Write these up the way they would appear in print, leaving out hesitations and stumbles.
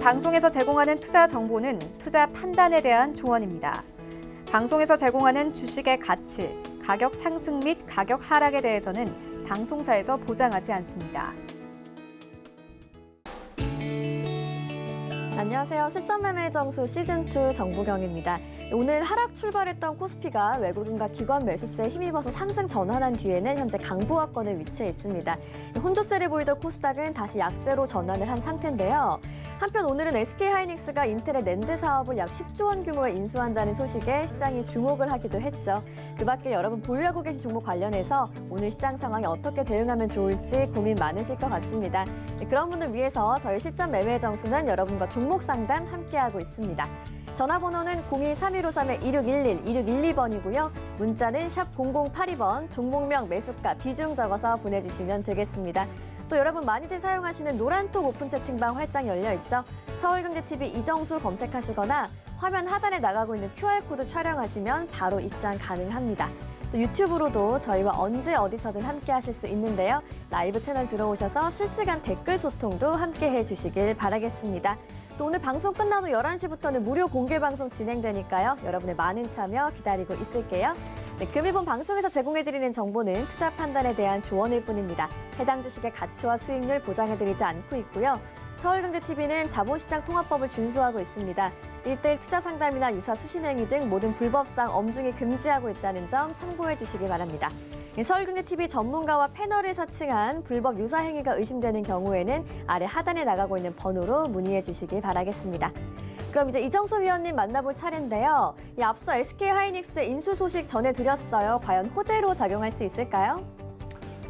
방송에서 제공하는 투자 정보는 투자 판단에 대한 조언입니다. 방송에서 제공하는 주식의 가치, 가격 상승 및 가격 하락에 대해서는 방송사에서 보장하지 않습니다. 안녕하세요. 실전매매 정수 시즌2 정보경입니다. 오늘 하락 출발했던 코스피가 외국인과 기관 매수세에 힘입어서 상승 전환한 뒤에는 현재 강보합권에 위치해 있습니다. 혼조세를 보이던 코스닥은 다시 약세로 전환을 한 상태인데요. 한편 오늘은 SK하이닉스가 인텔의 낸드 사업을 약 10조 원 규모에 인수한다는 소식에 시장이 주목을 하기도 했죠. 그 밖에 여러분 보유하고 계신 종목 관련해서 오늘 시장 상황에 어떻게 대응하면 좋을지 고민 많으실 것 같습니다. 그런 분들 위해서 저희 실전 매매 정수는 여러분과 종목 상담 함께하고 있습니다. 전화번호는 02-3153-2611, 2612번이고요. 문자는 샵 0082번, 종목명, 매수가, 비중 적어서 보내주시면 되겠습니다. 또 여러분 많이들 사용하시는 노란톡 오픈 채팅방 활짝 열려있죠. 서울경제TV 이정수 검색하시거나 화면 하단에 나가고 있는 QR코드 촬영하시면 바로 입장 가능합니다. 또 유튜브로도 저희와 언제 어디서든 함께 하실 수 있는데요. 라이브 채널 들어오셔서 실시간 댓글 소통도 함께 해주시길 바라겠습니다. 또 오늘 방송 끝난 후 11시부터는 무료 공개 방송 진행되니까요. 여러분의 많은 참여 기다리고 있을게요. 네, 금일본 방송에서 제공해드리는 정보는 투자 판단에 대한 조언일 뿐입니다. 해당 주식의 가치와 수익률 보장해드리지 않고 있고요. 서울경제TV는 자본시장 통합법을 준수하고 있습니다. 1:1 투자 상담이나 유사 수신행위 등 모든 불법상 엄중히 금지하고 있다는 점 참고해 주시기 바랍니다. 서울경제TV 전문가와 패널을 사칭한 불법 유사 행위가 의심되는 경우에는 아래 하단에 나가고 있는 번호로 문의해 주시기 바라겠습니다. 그럼 이제 이정수 위원님 만나볼 차례인데요. 앞서 SK하이닉스 인수 소식 전해드렸어요. 과연 호재로 작용할 수 있을까요?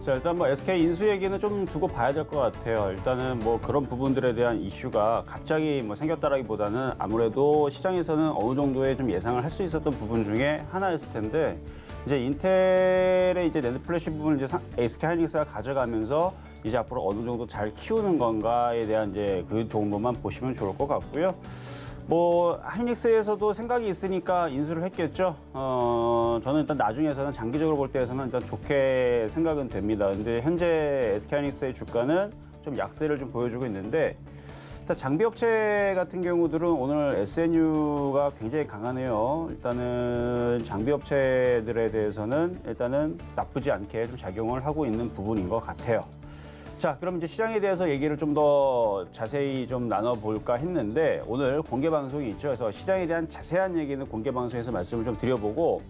자, 일단 SK 인수 얘기는 좀 두고 봐야 될 것 같아요. 일단은 그런 부분들에 대한 이슈가 갑자기 생겼다라기보다는 아무래도 시장에서는 어느 정도의 좀 예상을 할 수 있었던 부분 중에 하나였을 텐데, 이제 인텔의 이제 낸드 플래시 부분을 이제 SK하이닉스가 가져가면서 이제 앞으로 어느 정도 잘 키우는 건가에 대한 이제 그 정도만 보시면 좋을 것 같고요. 하이닉스에서도 생각이 있으니까 인수를 했겠죠. 저는 일단 나중에서는 장기적으로 볼 때에서는 일단 좋게 생각은 됩니다. 근데 현재 SK하이닉스의 주가는 좀 약세를 좀 보여주고 있는데, 일단 장비업체 같은 경우들은 오늘 SNU가 굉장히 강하네요. 일단은 장비업체들에 대해서는 일단은 나쁘지 않게 좀 작용을 하고 있는 부분인 것 같아요. 자, 그럼 이제 시장에 대해서 얘기를 좀 더 자세히 좀 나눠볼까 했는데, 오늘 공개 방송이 있죠. 그래서 시장에 대한 자세한 얘기는 공개 방송에서 말씀을 좀 드려보고,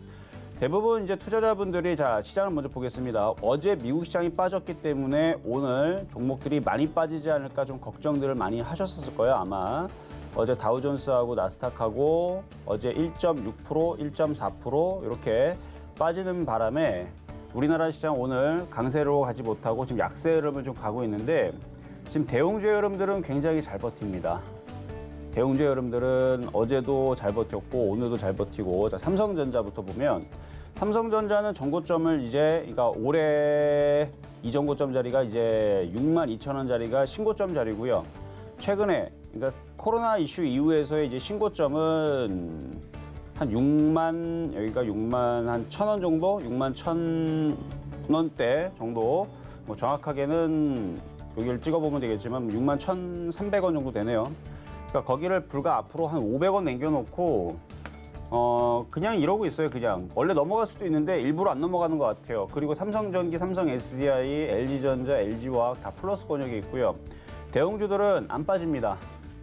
대부분 이제 투자자분들이 시장을 먼저 보겠습니다. 어제 미국 시장이 빠졌기 때문에 오늘 종목들이 많이 빠지지 않을까 좀 걱정들을 많이 하셨을 거예요, 아마. 어제 다우존스하고 나스닥하고 어제 1.6%, 1.4% 이렇게 빠지는 바람에 우리나라 시장 오늘 강세로 가지 못하고 지금 약세 흐름을 좀 가고 있는데, 지금 대웅주의 흐름들은 굉장히 잘 버팁니다. 대웅주의 흐름들은 어제도 잘 버텼고 오늘도 잘 버티고, 삼성전자부터 보면 삼성전자는 전고점을 그러니까 올해 이전고점 자리가 이제 62,000원 자리가 신고점 자리고요. 최근에 그러니까 코로나 이슈 이후에서의 이제 신고점은 한 6만, 여기가 6만 한 1,000원 정도? 6만 1,000원대 정도. 정확하게는 여기를 찍어보면 되겠지만 6만 1,300원 정도 되네요. 그러니까 거기를 불과 앞으로 한 500원 남겨놓고 그냥 이러고 있어요. 그냥 원래 넘어갈 수도 있는데 일부러 안 넘어가는 것 같아요. 그리고 삼성전기, 삼성 SDI, LG전자, LG화학 다 플러스권역에 있고요. 대형주들은 안 빠집니다.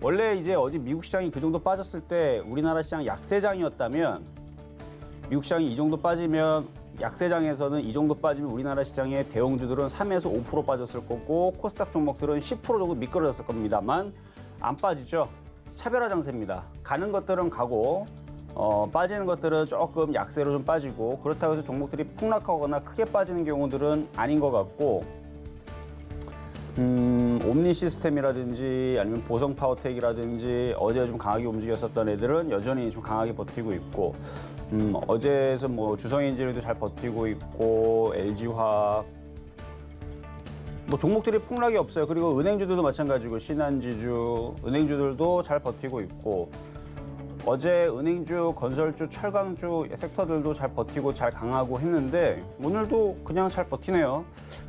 원래 이제 어제 미국 시장이 그 정도 빠졌을 때 우리나라 시장 약세장이었다면, 미국 시장이 이 정도 빠지면 약세장에서는 이 정도 빠지면 우리나라 시장의 대형주들은 3에서 5% 빠졌을 거고 코스닥 종목들은 10% 정도 미끄러졌을 겁니다만 안 빠지죠. 차별화 장세입니다. 가는 것들은 가고 빠지는 것들은 조금 약세로 좀 빠지고, 그렇다고 해서 종목들이 폭락하거나 크게 빠지는 경우들은 아닌 것 같고, 옴니 시스템이라든지 아니면 보성 파워텍이라든지 어제 좀 강하게 움직였었던 애들은 여전히 좀 강하게 버티고 있고, 어제에서 주성엔지니어도 잘 버티고 있고, LG화학 종목들이 폭락이 없어요. 그리고 은행주들도 마찬가지고 신한지주, 은행주들도 잘 버티고 있고, 어제 은행주, 건설주, 철강주 섹터들도 잘 버티고 잘 강하고 했는데 오늘도 그냥 잘 버티네요.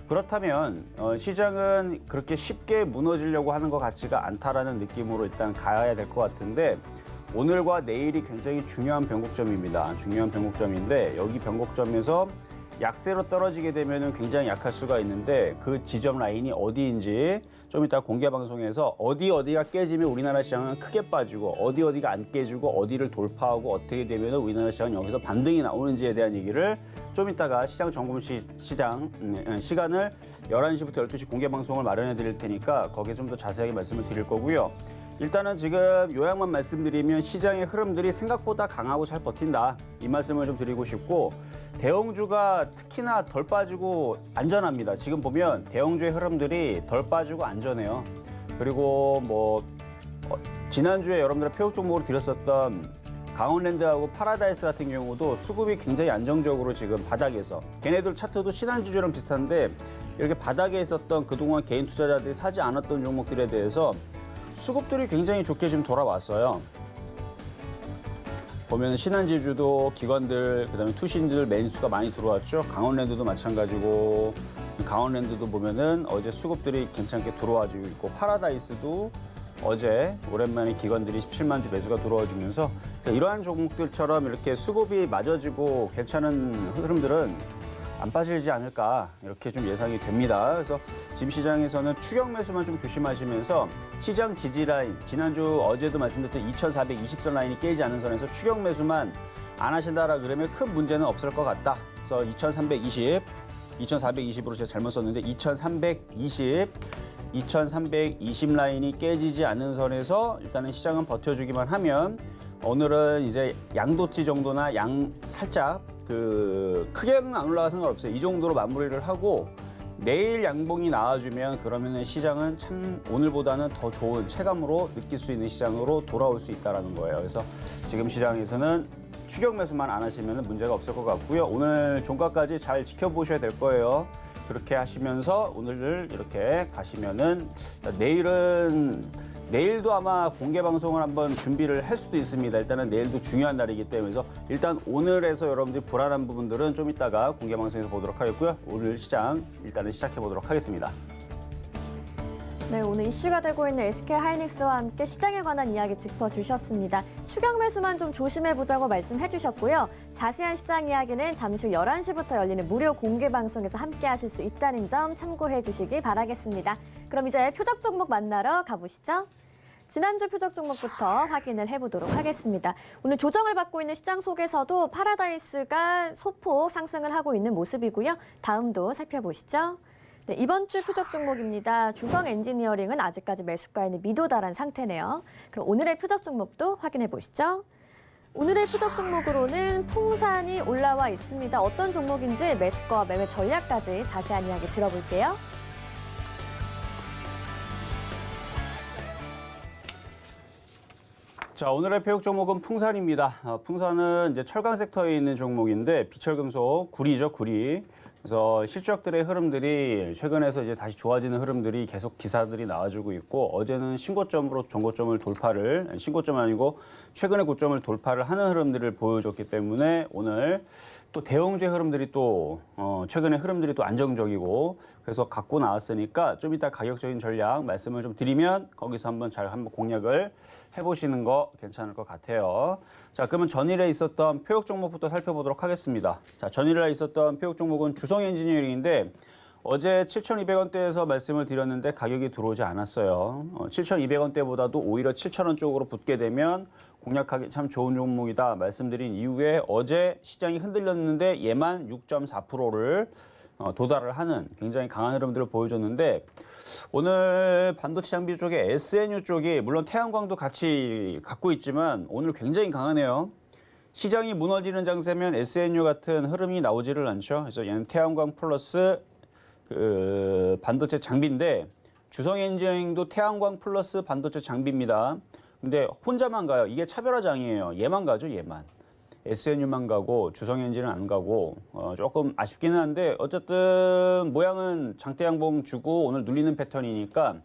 그렇다면 시장은 그렇게 쉽게 무너지려고 하는 것 같지가 않다라는 느낌으로 일단 가야 될 것 같은데 오늘과 내일이 굉장히 중요한 변곡점입니다. 중요한 변곡점인데 여기 변곡점에서 약세로 떨어지게 되면 굉장히 약할 수가 있는데 그 지점 라인이 어디인지 좀 이따 공개 방송에서 어디가 깨지면 우리나라 시장은 크게 빠지고 어디가 안 깨지고 어디를 돌파하고 어떻게 되면 우리나라 시장은 여기서 반등이 나오는지에 대한 얘기를 좀 이따가 시장 점검 시간을 11시부터 12시 공개 방송을 마련해 드릴 테니까 거기에 좀 더 자세하게 말씀을 드릴 거고요. 일단은 지금 요약만 말씀드리면 시장의 흐름들이 생각보다 강하고 잘 버틴다. 이 말씀을 좀 드리고 싶고 대형주가 특히나 덜 빠지고 안전합니다. 지금 보면 대형주의 흐름들이 덜 빠지고 안전해요. 그리고 지난주에 여러분들 표적 종목으로 드렸었던 강원랜드하고 파라다이스 같은 경우도 수급이 굉장히 안정적으로 지금 바닥에서 걔네들 차트도 지난주랑 비슷한데 이렇게 바닥에 있었던 그동안 개인 투자자들이 사지 않았던 종목들에 대해서 수급들이 굉장히 좋게 지금 돌아왔어요. 보면 신한지주도 기관들, 그다음에 투신들 매수가 많이 들어왔죠. 강원랜드도 마찬가지고 강원랜드도 보면은 어제 수급들이 괜찮게 들어와주고 있고 파라다이스도 어제 오랜만에 기관들이 17만 주 매수가 들어와주면서 이러한 종목들처럼 이렇게 수급이 맞아지고 괜찮은 흐름들은 안 빠지지 않을까 이렇게 좀 예상이 됩니다. 그래서 지금 시장에서는 추격 매수만 좀 조심하시면서 시장 지지 라인, 지난주 어제도 말씀드렸던 2420선 라인이 깨지 않은 선에서 추격 매수만 안 하신다라 그러면 큰 문제는 없을 것 같다. 그래서 2420으로 제가 잘못 썼는데 2320 라인이 깨지지 않는 선에서 일단은 시장은 버텨주기만 하면 오늘은 이제 양도치 정도나 살짝 크게는 안 올라가 상관없어요. 이 정도로 마무리를 하고 내일 양봉이 나와주면 그러면은 시장은 참 오늘보다는 더 좋은 체감으로 느낄 수 있는 시장으로 돌아올 수 있다는 거예요. 그래서 지금 시장에서는 추격 매수만 안 하시면 문제가 없을 것 같고요. 오늘 종가까지 잘 지켜보셔야 될 거예요. 그렇게 하시면서 오늘을 이렇게 가시면은 내일도 아마 공개 방송을 한번 준비를 할 수도 있습니다. 일단은 내일도 중요한 날이기 때문에 일단 오늘에서 여러분들이 불안한 부분들은 좀 이따가 공개 방송에서 보도록 하겠고요. 오늘 시장 일단은 시작해 보도록 하겠습니다. 네, 오늘 이슈가 되고 있는 SK하이닉스와 함께 시장에 관한 이야기 짚어주셨습니다. 추격 매수만 좀 조심해보자고 말씀해 주셨고요. 자세한 시장 이야기는 잠시 후 11시부터 열리는 무료 공개 방송에서 함께 하실 수 있다는 점 참고해 주시기 바라겠습니다. 그럼 이제 표적 종목 만나러 가보시죠. 지난주 표적 종목부터 확인을 해보도록 하겠습니다. 오늘 조정을 받고 있는 시장 속에서도 파라다이스가 소폭 상승을 하고 있는 모습이고요. 다음도 살펴보시죠. 네, 이번 주 표적 종목입니다. 주성 엔지니어링은 아직까지 매수가에는 미도달한 상태네요. 그럼 오늘의 표적 종목도 확인해 보시죠. 오늘의 표적 종목으로는 풍산이 올라와 있습니다. 어떤 종목인지 매수가와 매매 전략까지 자세한 이야기 들어볼게요. 자, 오늘의 표적 종목은 풍산입니다. 풍산은 이제 철강 섹터에 있는 종목인데 비철금속 구리죠, 구리. 그래서 실적들의 흐름들이 최근에서 이제 다시 좋아지는 흐름들이 계속 기사들이 나와주고 있고 어제는 신고점으로 전고점을 신고점 아니고 최근의 고점을 돌파를 하는 흐름들을 보여줬기 때문에 오늘 또 대형주의 흐름들이 또 최근의 흐름들이 또 안정적이고 그래서 갖고 나왔으니까 좀 이따 가격적인 전략 말씀을 좀 드리면 거기서 한번 공략을 해보시는 거 괜찮을 것 같아요. 자, 그러면 전일에 있었던 표적 종목부터 살펴보도록 하겠습니다. 자, 전일에 있었던 표적 종목은 주성 엔지니어링인데 어제 7,200원대에서 말씀을 드렸는데 가격이 들어오지 않았어요. 7,200원대보다도 오히려 7,000원 쪽으로 붙게 되면 공략하기 참 좋은 종목이다 말씀드린 이후에 어제 시장이 흔들렸는데 얘만 6.4%를 도달을 하는 굉장히 강한 흐름들을 보여줬는데 오늘 반도체 장비 쪽에 SNU 쪽이 물론 태양광도 같이 갖고 있지만 오늘 굉장히 강하네요. 시장이 무너지는 장세면 SNU 같은 흐름이 나오지를 않죠. 그래서 얘는 태양광 플러스 반도체 장비인데 주성 엔지니어링도 태양광 플러스 반도체 장비입니다. 근데 혼자만 가요. 이게 차별화장이에요. 얘만 가죠, 얘만. SNU만 가고 주성 엔진은 안 가고 조금 아쉽기는 한데 어쨌든 모양은 장대 양봉 주고 오늘 눌리는 패턴이니까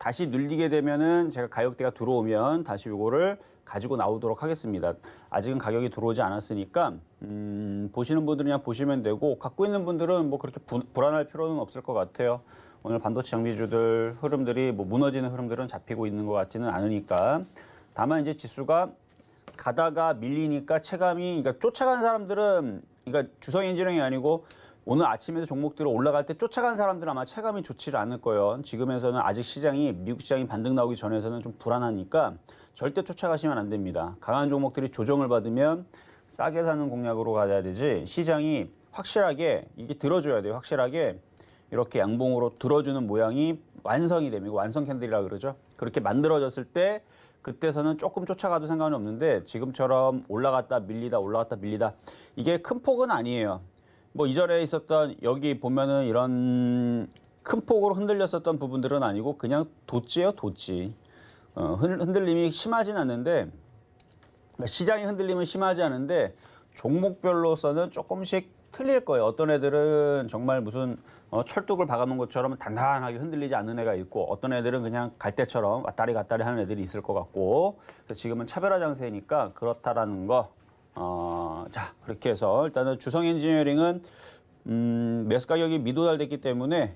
다시 늘리게 되면은 제가 가격대가 들어오면 다시 이거를 가지고 나오도록 하겠습니다. 아직은 가격이 들어오지 않았으니까 보시는 분들은 그냥 보시면 되고 갖고 있는 분들은 뭐 그렇게 불안할 필요는 없을 것 같아요. 오늘 반도체 장비주들 흐름들이 뭐 무너지는 흐름들은 잡히고 있는 것 같지는 않으니까. 다만 이제 지수가 가다가 밀리니까 체감이, 그러니까 쫓아간 사람들은, 그러니까 주성 엔지니어링이 아니고 오늘 아침에도 종목들이 올라갈 때 쫓아간 사람들은 아마 체감이 좋지 않을 거예요. 지금에서는 아직 시장이, 미국 시장이 반등 나오기 전에서는 좀 불안하니까 절대 쫓아가시면 안 됩니다. 강한 종목들이 조정을 받으면 싸게 사는 공략으로 가야 되지, 시장이 확실하게 이게 들어줘야 돼요. 확실하게 이렇게 양봉으로 들어주는 모양이 완성이 됩니다. 완성 캔들이라 그러죠. 그렇게 만들어졌을 때 그때서는 조금 쫓아가도 상관이 없는데 지금처럼 올라갔다 밀리다 올라갔다 밀리다 이게 큰 폭은 아니에요. 뭐 이전에 있었던 여기 보면은 이런 큰 폭으로 흔들렸었던 부분들은 아니고 그냥 도지예요, 도지. 흔들림이 심하진 않는데, 시장이 흔들림은 심하지 않은데 종목별로서는 조금씩 틀릴 거예요. 어떤 애들은 정말 무슨 철뚝을 박아놓은 것처럼 단단하게 흔들리지 않는 애가 있고, 어떤 애들은 그냥 갈대처럼 왔다리 갔다리 하는 애들이 있을 것 같고, 그래서 지금은 차별화 장세니까 그렇다라는 거. 자, 그렇게 해서 일단은 주성 엔지니어링은 매수 가격이 미도달됐기 때문에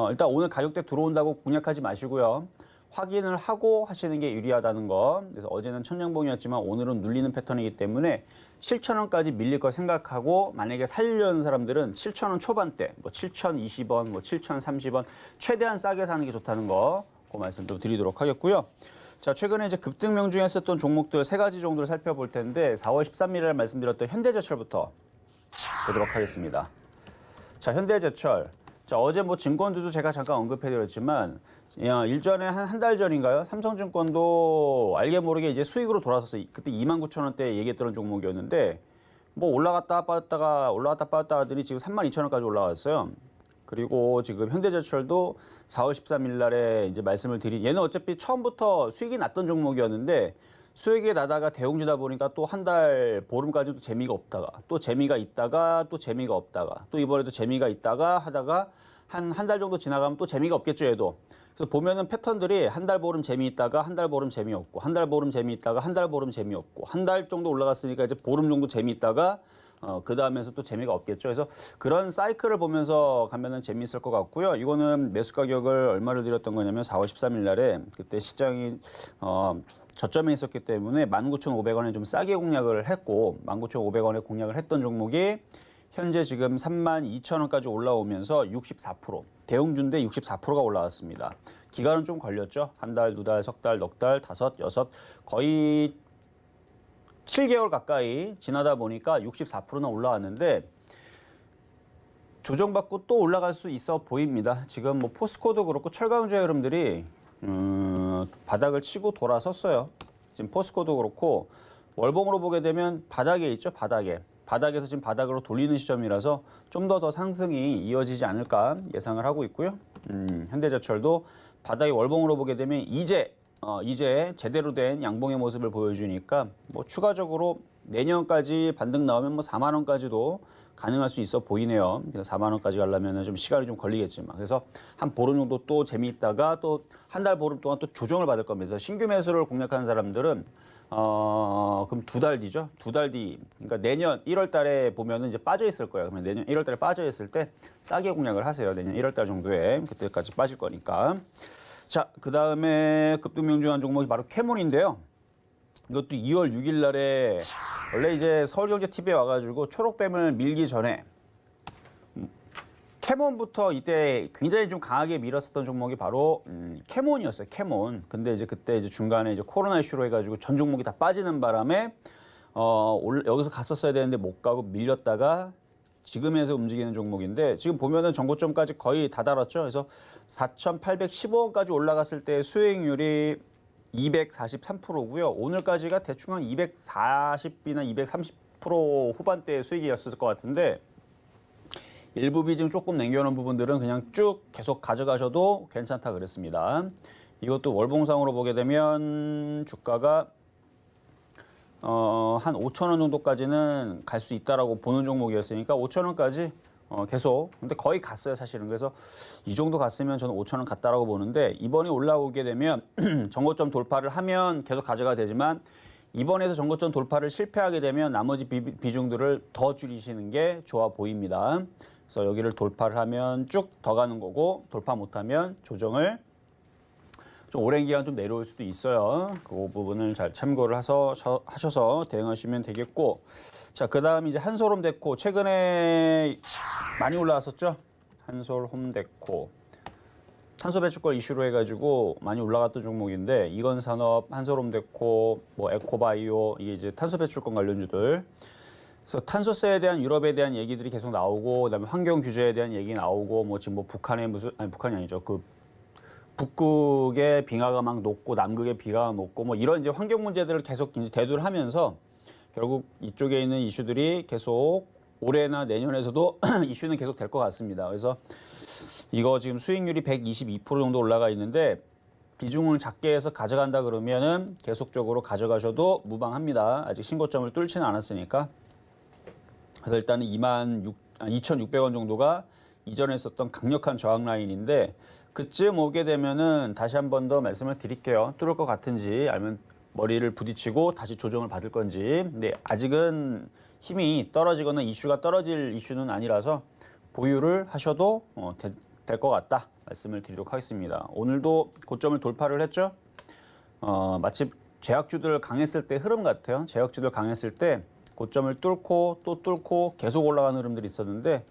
일단 오늘 가격대 들어온다고 공략하지 마시고요. 확인을 하고 하시는 게 유리하다는 거. 그래서 어제는 천냥봉이었지만 오늘은 눌리는 패턴이기 때문에 7,000원까지 밀릴 걸 생각하고, 만약에 살려는 사람들은 7,000원 초반대, 뭐 7,020원, 뭐 7,030원 최대한 싸게 사는 게 좋다는 거, 그 말씀 좀 드리도록 하겠고요. 자, 최근에 이제 급등 명중했었던 종목들 세 가지 정도를 살펴볼 텐데 4월 13일에 말씀드렸던 현대제철부터 보도록 하겠습니다. 자, 현대제철. 자, 어제 뭐 증권주도 제가 잠깐 언급해드렸지만 일전에 한 달 전인가요? 삼성증권도 알게 모르게 이제 수익으로 돌아섰어요. 그때 29,000원대 얘기했던 종목이었는데 뭐 올라갔다 빠졌다가 하더니 지금 32,000원까지 올라갔어요. 그리고 지금 현대제철도 4월 13일 날에 이제 말씀을 드린, 얘는 어차피 처음부터 수익이 났던 종목이었는데 수익이 나다가 대웅주다 보니까 또 한 달 보름까지도 재미가 없다가 또 재미가 있다가 또 재미가 없다가 또 이번에도 재미가 있다가 하다가 한 달 정도 지나가면 또 재미가 없겠죠, 얘도. 그래서 보면은 패턴들이 한 달 보름 재미있다가 한 달 보름 재미없고, 한 달 보름 재미있다가 한 달 보름 재미없고, 한 달 정도 올라갔으니까 이제 보름 정도 재미있다가 그 다음에서 또 재미가 없겠죠. 그래서 그런 사이클을 보면서 가면은 재미있을 것 같고요. 이거는 매수 가격을 얼마를 드렸던 거냐면 4월 13일 날에 그때 시장이 저점에 있었기 때문에 19,500원에 좀 싸게 공략을 했고, 19,500원에 공략을 했던 종목이 현재 지금 32,000원까지 올라오면서 64%, 대웅주인데 64%가 올라왔습니다. 기간은 좀 걸렸죠. 한 달, 두 달, 석 달, 넉 달, 다섯, 여섯, 거의 7개월 가까이 지나다 보니까 64%나 올라왔는데 조정받고 또 올라갈 수 있어 보입니다. 지금 뭐 포스코도 그렇고 철강주의 흐름들이 바닥을 치고 돌아섰어요. 지금 포스코도 그렇고 월봉으로 보게 되면 바닥에 있죠. 바닥에서 지금 바닥으로 돌리는 시점이라서 좀 더 상승이 이어지지 않을까 예상을 하고 있고요. 현대제철도 바닥에 월봉으로 보게 되면 이제 제대로 된 양봉의 모습을 보여주니까 뭐 추가적으로 내년까지 반등 나오면 뭐 4만 원까지도 가능할 수 있어 보이네요. 그래서 4만 원까지 가려면 좀 시간이 좀 걸리겠지만, 그래서 한 보름 정도 또 재미있다가 또 한 달 보름 동안 또 조정을 받을 겁니다. 그래서 신규 매수를 공략하는 사람들은 그럼 두 달 뒤죠. 두 달 뒤. 그러니까 내년 1월 달에 보면은 이제 빠져 있을 거예요. 그러면 내년 1월 달에 빠져 있을 때 싸게 공략을 하세요. 내년 1월 달 정도에 그때까지 빠질 거니까. 자, 그다음에 급등 명중한 종목이 바로 캐몬인데요. 이것도 2월 6일 날에 원래 이제 서울경제TV에 와가지고 초록뱀을 밀기 전에 캐몬부터 이때 굉장히 좀 강하게 밀었었던 종목이 바로 캐몬이었어요. 캐몬. 근데 이제 그때 이제 중간에 이제 코로나 이슈로 해가지고 전 종목이 다 빠지는 바람에 여기서 갔었어야 되는데 못 가고 밀렸다가 지금에서 움직이는 종목인데, 지금 보면은 전고점까지 거의 다 달았죠. 그래서 4,815원까지 올라갔을 때 수익률이 243%고요. 오늘까지가 대충 한 240이나 230% 후반대의 수익이었을 것 같은데, 일부 비중 조금 남겨놓은 부분들은 그냥 쭉 계속 가져가셔도 괜찮다 그랬습니다. 이것도 월봉상으로 보게 되면 주가가 한 5,000원 정도까지는 갈 수 있다라고 보는 종목이었으니까 5,000원까지 계속. 근데 거의 갔어요, 사실은. 그래서 이 정도 갔으면 저는 5,000원 갔다라고 보는데 이번에 올라오게 되면 정고점 돌파를 하면 계속 가져가야 되지만 이번에서 정고점 돌파를 실패하게 되면 나머지 비중들을 더 줄이시는 게 좋아 보입니다. 그래서 여기를 돌파를 하면 쭉 더 가는 거고 돌파 못하면 조정을 좀 오랜 기간 좀 내려올 수도 있어요. 그 부분을 잘 참고를 하셔서 대응하시면 되겠고, 자, 그다음 이제 한솔홈데코 최근에 많이 올라왔었죠. 한솔홈데코 탄소 배출권 이슈로 해가지고 많이 올라갔던 종목인데 이건산업, 한솔홈데코, 뭐 에코바이오 이게 이제 탄소 배출권 관련주들. 그래서 탄소세에 대한 유럽에 대한 얘기들이 계속 나오고, 그다음에 환경 규제에 대한 얘기 나오고, 뭐 지금 뭐 북한의 북한이 아니죠. 그 북극의 빙하가 막 녹고 남극의 비가 녹고 뭐 이런 이제 환경 문제들을 계속 이제 대두를 하면서 결국 이쪽에 있는 이슈들이 계속 올해나 내년에서도 이슈는 계속 될 것 같습니다. 그래서 이거 지금 수익률이 122% 정도 올라가 있는데 비중을 작게 해서 가져간다 그러면은 계속적으로 가져가셔도 무방합니다. 아직 신고점을 뚫지는 않았으니까. 그래서 일단은 22,600원 정도가 이전에 있었던 강력한 저항 라인인데 그쯤 오게 되면은 다시 한 번 더 말씀을 드릴게요. 뚫을 것 같은지 아니면 머리를 부딪히고 다시 조정을 받을 건지. 근데 아직은 힘이 떨어지거나 이슈가 떨어질 이슈는 아니라서 보유를 하셔도 될 것 같다 말씀을 드리도록 하겠습니다. 오늘도 고점을 돌파를 했죠. 마치 제약주들 강했을 때 흐름 같아요. 제약주들 강했을 때 고점을 뚫고 또 뚫고 계속 올라가는 흐름들이 있었는데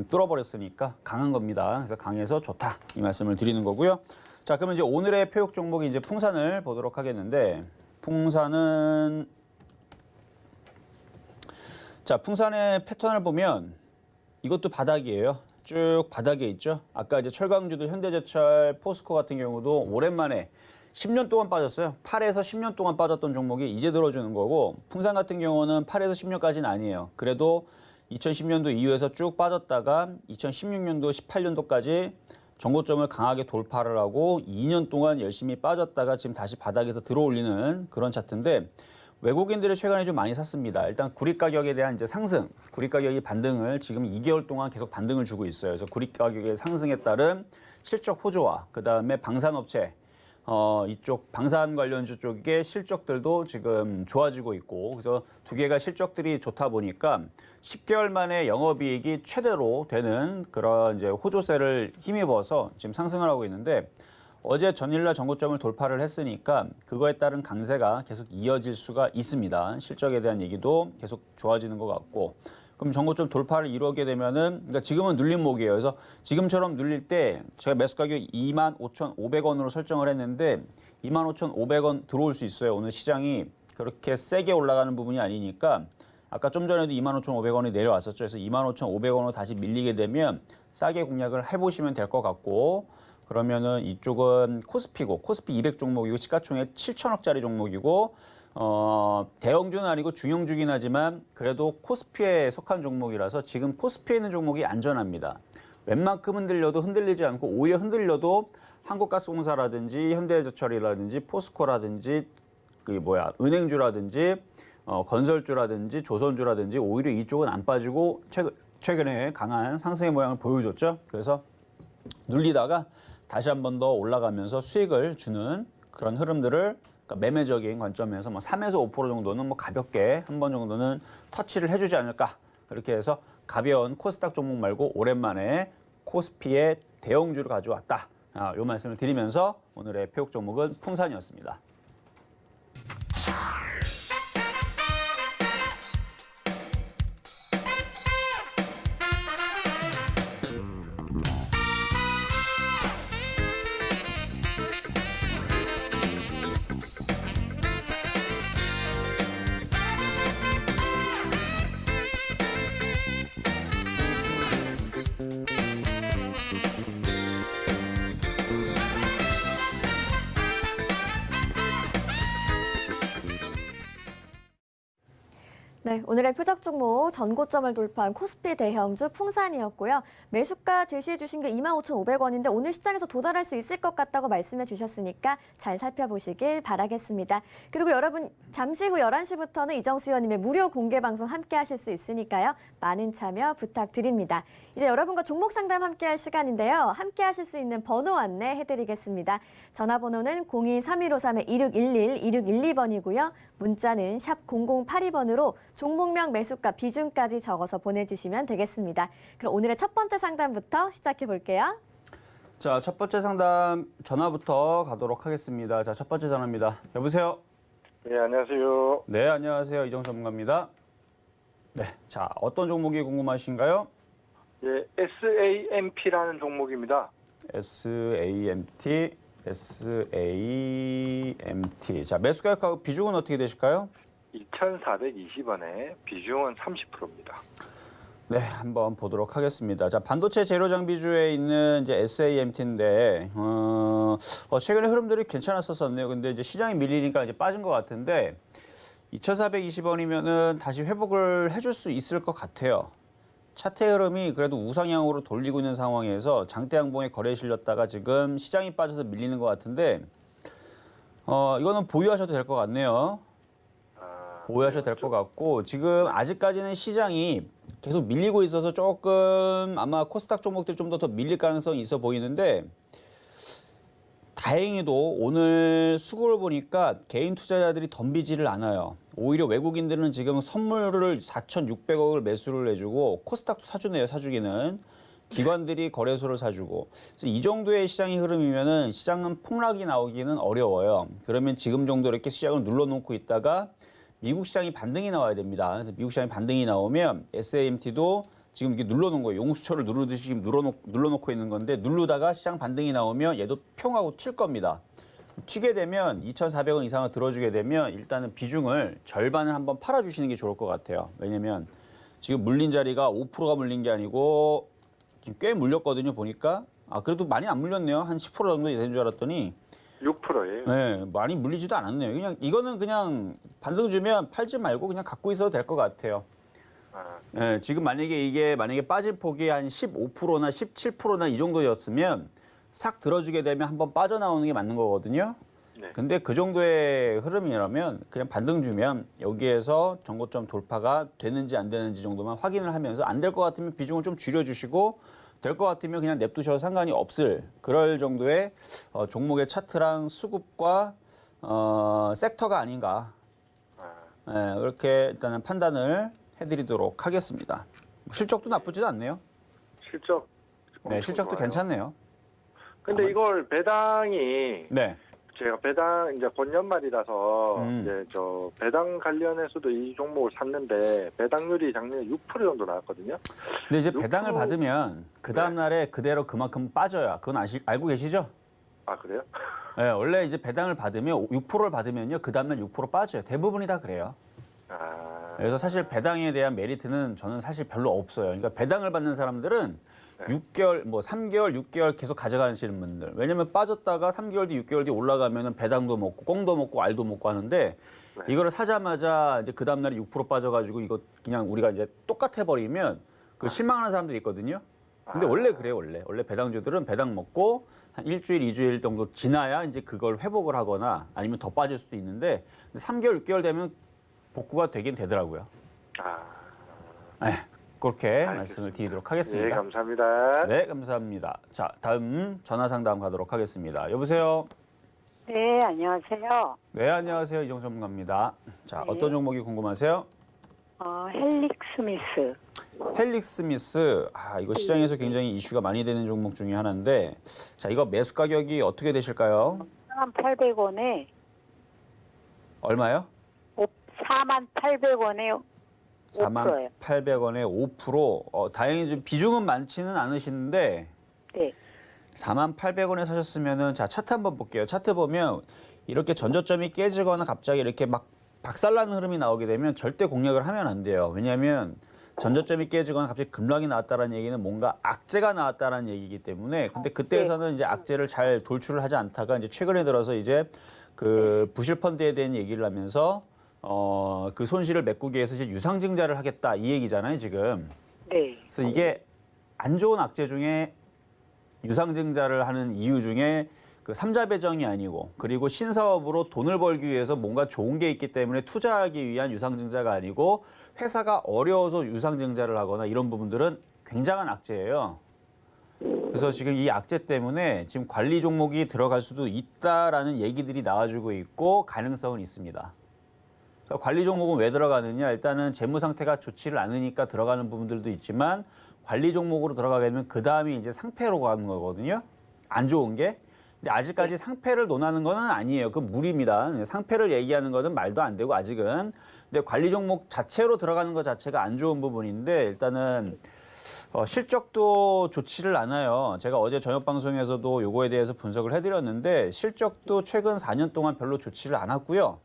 뚫어버렸으니까 강한 겁니다. 그래서 강해서 좋다 이 말씀을 드리는 거고요. 자, 그러면 이제 오늘의 표육 종목이 이제 풍산을 보도록 하겠는데 풍산은 자 풍산의 패턴을 보면 이것도 바닥이에요. 쭉 바닥에 있죠. 아까 이제 철강주도 현대제철, 포스코 같은 경우도 오랜만에 10년 동안 빠졌어요. 8에서 10년 동안 빠졌던 종목이 이제 들어주는 거고 풍산 같은 경우는 8에서 10년까지는 아니에요. 그래도 2010년도 이후에서 쭉 빠졌다가 2016년도, 18년도까지 정고점을 강하게 돌파를 하고 2년 동안 열심히 빠졌다가 지금 다시 바닥에서 들어올리는 그런 차트인데 외국인들이 최근에 좀 많이 샀습니다. 일단 구리 가격에 대한 이제 상승, 구리 가격이 반등을 지금 2개월 동안 계속 반등을 주고 있어요. 그래서 구리 가격의 상승에 따른 실적 호조와 그다음에 방산업체 이쪽 방산 관련주 쪽의 실적들도 지금 좋아지고 있고 그래서 두 개가 실적들이 좋다 보니까 10개월 만에 영업이익이 최대로 되는 그런 이제 호조세를 힘입어서 지금 상승을 하고 있는데 어제 전일날 정고점을 돌파를 했으니까 그거에 따른 강세가 계속 이어질 수가 있습니다. 실적에 대한 얘기도 계속 좋아지는 것 같고 그럼 정고점 돌파를 이루게 되면은 그러니까 지금은 눌림목이에요. 그래서 지금처럼 눌릴 때 제가 매수 가격 25,500원으로 설정을 했는데 25,500원 들어올 수 있어요. 오늘 시장이 그렇게 세게 올라가는 부분이 아니니까 아까 좀 전에도 25,500원이 내려왔었죠. 그래서 25,500원으로 다시 밀리게 되면 싸게 공략을 해보시면 될 것 같고 그러면은 이쪽은 코스피고 코스피 200 종목이고 시가총액 7천억짜리 종목이고 대형주는 아니고 중형주긴 하지만 그래도 코스피에 속한 종목이라서 지금 코스피에 있는 종목이 안전합니다. 웬만큼 흔들려도 흔들리지 않고 오히려 흔들려도 한국가스공사라든지 현대제철이라든지 포스코라든지 은행주라든지 건설주라든지 조선주라든지 오히려 이쪽은 안 빠지고 최근에 강한 상승의 모양을 보여줬죠. 그래서 눌리다가 다시 한 번 더 올라가면서 수익을 주는 그런 흐름들을 그러니까 매매적인 관점에서 뭐 3에서 5% 정도는 뭐 가볍게 한 번 정도는 터치를 해주지 않을까 그렇게 해서 가벼운 코스닥 종목 말고 오랜만에 코스피의 대형주를 가져왔다. 이 말씀을 드리면서 오늘의 표육 종목은 풍산이었습니다. 네, 오늘의 표적 종목 전고점을 돌파한 코스피 대형주 풍산이었고요. 매수가 제시해 주신 게 25,500원인데 오늘 시장에서 도달할 수 있을 것 같다고 말씀해 주셨으니까 잘 살펴보시길 바라겠습니다. 그리고 여러분 잠시 후 11시부터는 이정수 의원님의 무료 공개 방송 함께 하실 수 있으니까요. 많은 참여 부탁드립니다. 이제 여러분과 종목 상담 함께 할 시간인데요. 함께 하실 수 있는 번호 안내 해드리겠습니다. 전화번호는 02-3153-2611, 2612번이고요. 문자는 샵 0082번으로 종목명 매수가 비중까지 적어서 보내주시면 되겠습니다. 그럼 오늘의 첫 번째 상담부터 시작해 볼게요. 자, 첫 번째 상담 전화부터 가도록 하겠습니다. 자, 첫 번째 전화입니다. 여보세요? 네, 안녕하세요. 네, 안녕하세요. 이정수 전문가입니다. 네, 자, 어떤 종목이 궁금하신가요? 예, SAMP라는 종목입니다. SAMT. 자, 매수가격하고 비중은 어떻게 되실까요? 2,420원에 비중은 30%입니다. 네, 한번 보도록 하겠습니다. 자, 반도체 재료 장비주에 있는 이제 SAMT인데, 최근에 흐름들이 괜찮았었네요. 근데 이제 시장이 밀리니까 이제 빠진 것 같은데, 2,420원이면은 다시 회복을 해줄 수 있을 것 같아요. 차트 흐름이 그래도 우상향으로 돌리고 있는 상황에서 장대 양봉에 거래에 실렸다가 지금 시장이 빠져서 밀리는 것 같은데, 이거는 보유하셔도 될 것 같네요. 보유하셔도 될 것 같고, 지금 아직까지는 시장이 계속 밀리고 있어서 조금 아마 코스닥 종목들이 좀 더 밀릴 가능성이 있어 보이는데, 다행히도 오늘 수급을 보니까 개인 투자자들이 덤비지를 않아요. 오히려 외국인들은 지금 선물을 4,600억을 매수를 해주고 코스닥도 사주네요. 사주기는. 기관들이 거래소를 사주고. 그래서 이 정도의 시장의 흐름이면은 시장은 폭락이 나오기는 어려워요. 그러면 지금 정도 이렇게 시장을 눌러놓고 있다가 미국 시장이 반등이 나와야 됩니다. 그래서 미국 시장이 반등이 나오면 SAMT도 지금 이렇게 눌러놓은 거예요. 용수철을 누르듯이 지금 눌러놓고 있는 건데 누르다가 시장 반등이 나오면 얘도 평하고 튈 겁니다. 튀게 되면 2,400원 이상을 들어주게 되면 일단은 비중을 절반을 한번 팔아주시는 게 좋을 것 같아요. 왜냐면 지금 물린 자리가 5%가 물린 게 아니고 지금 꽤 물렸거든요. 보니까. 그래도 많이 안 물렸네요. 한 10% 정도 되는 줄 알았더니 6%예요. 네, 많이 물리지도 않았네요. 그냥 이거는 그냥 반등 주면 팔지 말고 그냥 갖고 있어도 될 것 같아요. 네, 지금 만약에 빠질 폭이 한 15%나 17%나 이 정도였으면 싹 들어주게 되면 한번 빠져나오는 게 맞는 거거든요. 네. 근데 그 정도의 흐름이라면 그냥 반등 주면 여기에서 정고점 돌파가 되는지 안 되는지 정도만 확인을 하면서 안 될 것 같으면 비중을 좀 줄여주시고 될 것 같으면 그냥 냅두셔도 상관이 없을 그럴 정도의 종목의 차트랑 수급과 섹터가 아닌가. 네, 그렇게 일단은 판단을 해드리도록 하겠습니다. 실적도 나쁘지도 않네요. 실적. 네, 실적도 좋아요. 괜찮네요. 근데 이걸 배당이 네. 제가 배당 이제 곧 연말이라서 이제 저 배당 관련해서도 이 종목을 샀는데 배당률이 작년에 6% 정도 나왔거든요. 근데 이제 6%? 배당을 받으면 그 다음 날에 그대로 그만큼 빠져요. 그건 알고 계시죠? 아, 그래요? 네, 원래 이제 배당을 받으면 6%를 받으면요. 그 다음 날 6% 빠져요. 대부분이 다 그래요. 그래서 사실 배당에 대한 메리트는 저는 사실 별로 없어요. 그러니까 배당을 받는 사람들은 6개월, 3개월, 6개월 계속 가져가시는 분들. 왜냐면 빠졌다가 3개월 뒤, 6개월 뒤 올라가면은 배당도 먹고, 꽁도 먹고, 알도 먹고 하는데 이거를 사자마자 이제 그 다음날에 6% 빠져가지고 이거 그냥 우리가 이제 똑같아 버리면 그 실망하는 사람들이 있거든요. 근데 원래 그래요, 원래. 원래 배당주들은 배당 먹고 한 일주일, 2주일 정도 지나야 이제 그걸 회복을 하거나 아니면 더 빠질 수도 있는데 3개월, 6개월 되면 복구가 되긴 되더라고요. 네, 그렇게 알겠습니다. 말씀을 드리도록 하겠습니다. 네, 감사합니다. 네, 감사합니다. 자, 다음 전화 상담 가도록 하겠습니다. 여보세요? 네, 안녕하세요. 네, 안녕하세요. 이정수 전문가입니다. 자, 네. 어떤 종목이 궁금하세요? 헬릭스미스. 헬릭스미스. 이거 시장에서 굉장히 이슈가 많이 되는 종목 중에 하나인데, 자, 이거 매수 가격이 어떻게 되실까요? 48,000원에 얼마요? 48,000원에 5%예요. 48,000원에 5%. 다행히 좀 비중은 많지는 않으시는데, 네. 48,000원에 사셨으면은, 자, 차트 한번 볼게요. 차트 보면 이렇게 전저점이 깨지거나 갑자기 이렇게 막 박살나는 흐름이 나오게 되면 절대 공략을 하면 안 돼요. 왜냐하면 전저점이 깨지거나 갑자기 급락이 나왔다는 얘기는 뭔가 악재가 나왔다는 얘기이기 때문에 근데 그때에서는 이제 악재를 잘 돌출을 하지 않다가 이제 최근에 들어서 이제 그 부실 펀드에 대한 얘기를 하면서 그 손실을 메꾸기 위해서 이제 유상증자를 하겠다 이 얘기잖아요, 지금. 네. 그래서 이게 안 좋은 악재 중에 유상증자를 하는 이유 중에 그 삼자 배정이 아니고 그리고 신사업으로 돈을 벌기 위해서 뭔가 좋은 게 있기 때문에 투자하기 위한 유상증자가 아니고 회사가 어려워서 유상증자를 하거나 이런 부분들은 굉장한 악재예요. 그래서 지금 이 악재 때문에 지금 관리 종목이 들어갈 수도 있다라는 얘기들이 나와주고 있고 가능성은 있습니다. 그러니까 관리 종목은 왜 들어가느냐? 일단은 재무 상태가 좋지를 않으니까 들어가는 부분들도 있지만 관리 종목으로 들어가게 되면 그 다음이 이제 상패로 가는 거거든요. 안 좋은 게. 근데 아직까지 상패를 논하는 거는 아니에요. 그 무리입니다. 상패를 얘기하는 거는 말도 안 되고 아직은. 근데 관리 종목 자체로 들어가는 것 자체가 안 좋은 부분인데 일단은 실적도 좋지를 않아요. 제가 어제 저녁 방송에서도 요거에 대해서 분석을 해드렸는데 실적도 최근 4년 동안 별로 좋지를 않았고요.